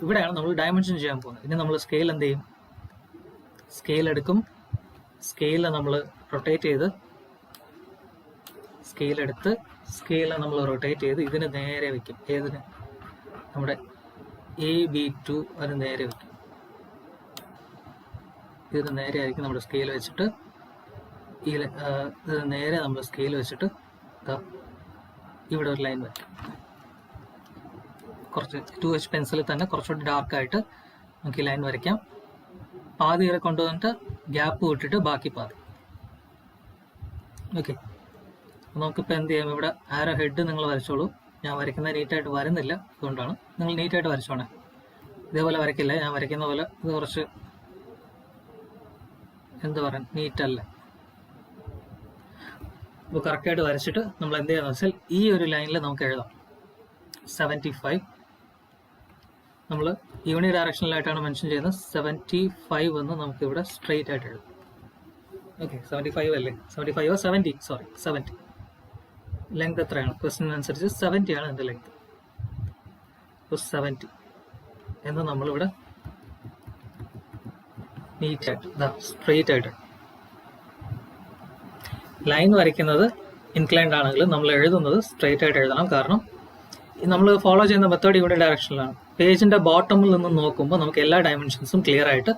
ഇവിടെയാണ് നമ്മൾ ഡയമെൻഷൻ ചെയ്യാൻ പോകുന്നത്. ഇനി നമ്മൾ സ്കെയിൽ എന്ത് ചെയ്യും? സ്കെയിൽ എടുക്കും. സ്കെയിലിൽ നമ്മൾ റൊട്ടേറ്റ് ചെയ്ത് സ്കെയിലെടുത്ത് സ്കെയിലിൽ നമ്മൾ റൊട്ടേറ്റ് ചെയ്ത് ഇതിന് നേരെ വയ്ക്കും. ഏതിന്? നമ്മുടെ AB2 അത് നേരെ വയ്ക്കും. ഇത് നേരെ ആയിരിക്കും നമ്മുടെ സ്കെയിൽ വെച്ചിട്ട് ഇത് നേരെ നമ്മൾ സ്കെയിൽ വെച്ചിട്ട് ഇവിടെ ഒരു ലൈൻ വയ്ക്കും. കുറച്ച് 2H പെൻസിലിൽ തന്നെ കുറച്ചുകൂടി ഡാർക്കായിട്ട് നമുക്ക് ഈ ലൈൻ വരയ്ക്കാം. പാതി വരെ കൊണ്ടുവന്നിട്ട് ഗ്യാപ്പ് വിട്ടിട്ട് ബാക്കി പാതി. ഓക്കെ, നമുക്കിപ്പോൾ എന്ത് ചെയ്യാം, ഇവിടെ ആരോ ഹെഡ് നിങ്ങൾ വരച്ചോളൂ. ഞാൻ വരയ്ക്കുന്നത് നീറ്റായിട്ട് വരുന്നില്ല, അതുകൊണ്ടാണ്. നിങ്ങൾ നീറ്റായിട്ട് വരച്ചോണേ. ഇതേപോലെ വരയ്ക്കില്ല, ഞാൻ വരയ്ക്കുന്ന പോലെ ഇത് കുറച്ച് എന്ത് പറയാൻ നീറ്റല്ല. ഇപ്പോൾ കറക്റ്റായിട്ട് വരച്ചിട്ട് നമ്മൾ എന്ത് ചെയ്യാന്ന് വെച്ചാൽ ഈ ഒരു ലൈനിൽ നമുക്ക് എഴുതാം 75. നമ്മൾ യൂണി ഡയറക്ഷനിലായിട്ടാണ് മെൻഷൻ ചെയ്യുന്നത്. 75 എന്ന് നമുക്ക് ഇവിടെ സ്ട്രെയിറ്റ് ആയിട്ട് എഴുതാം. ഓക്കെ, 75 അല്ലേ? 75 70, സോറി 70. ലെങ്ത് എത്രയാണ്? ക്വസ്റ്റ്യൻ അനുസരിച്ച് 70 ആണ് എൻ്റെ ലെങ്ത്. അപ്പോൾ 70 എന്ന് നമ്മളിവിടെ നീറ്റായിട്ട് സ്ട്രെയിറ്റ് ആയിട്ട് ലൈൻ വരയ്ക്കുന്നത് ഇൻക്ലൈൻഡ് ആണെങ്കിലും നമ്മൾ എഴുതുന്നത് സ്ട്രെയിറ്റ് ആയിട്ട് എഴുതണം. കാരണം നമ്മൾ ഫോളോ ചെയ്യുന്ന മെത്തേഡ് ഇവിടെ ഡയറക്ഷനിലാണ്. പേജിന്റെ ബോട്ടമിൽ നിന്ന് നോക്കുമ്പോൾ നമുക്ക് എല്ലാ ഡയമെൻഷൻസും ക്ലിയർ ആയിട്ട്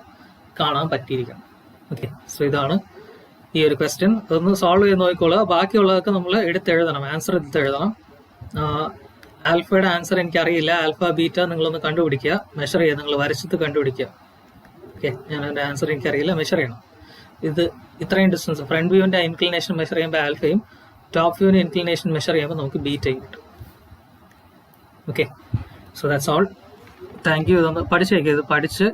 കാണാൻ പറ്റിയിരിക്കണം. ഓക്കെ, സോ ഇതാണ് ഈ ഒരു ക്വസ്റ്റ്യൻ. അതൊന്ന് സോൾവ് ചെയ്ത് നോക്കിക്കോളുക. ബാക്കിയുള്ളതൊക്കെ നമ്മൾ എടുത്തെഴുതണം, ആൻസർ എടുത്തെഴുതണം. ആൽഫയുടെ ആൻസർ എനിക്കറിയില്ല. ആൽഫ ബീറ്റ നിങ്ങളൊന്ന് കണ്ടുപിടിക്കുക, മെഷർ ചെയ്യുക, നിങ്ങൾ വരച്ചിട്ട് കണ്ടുപിടിക്കുക. ഓക്കെ, ഞാൻ അതിൻ്റെ ആൻസർ എനിക്കറിയില്ല, മെഷർ ചെയ്യണം. ഇത് ഇത്രയും ഡിസ്റ്റൻസ് ഫ്രണ്ട് വ്യൂവിൻ്റെ ഇൻക്ലിനേഷൻ മെഷർ ചെയ്യുമ്പോൾ ആൽഫയും ടോപ്പ് വ്യൂവിൻ്റെ ഇൻക്ലിനേഷൻ മെഷർ ചെയ്യുമ്പോൾ നമുക്ക് ബീറ്റയും കിട്ടും. Okay, so that's all. Thank you. ഇതൊന്ന് പഠിച്ച് വയ്ക്കുക. ഇത് പഠിച്ച്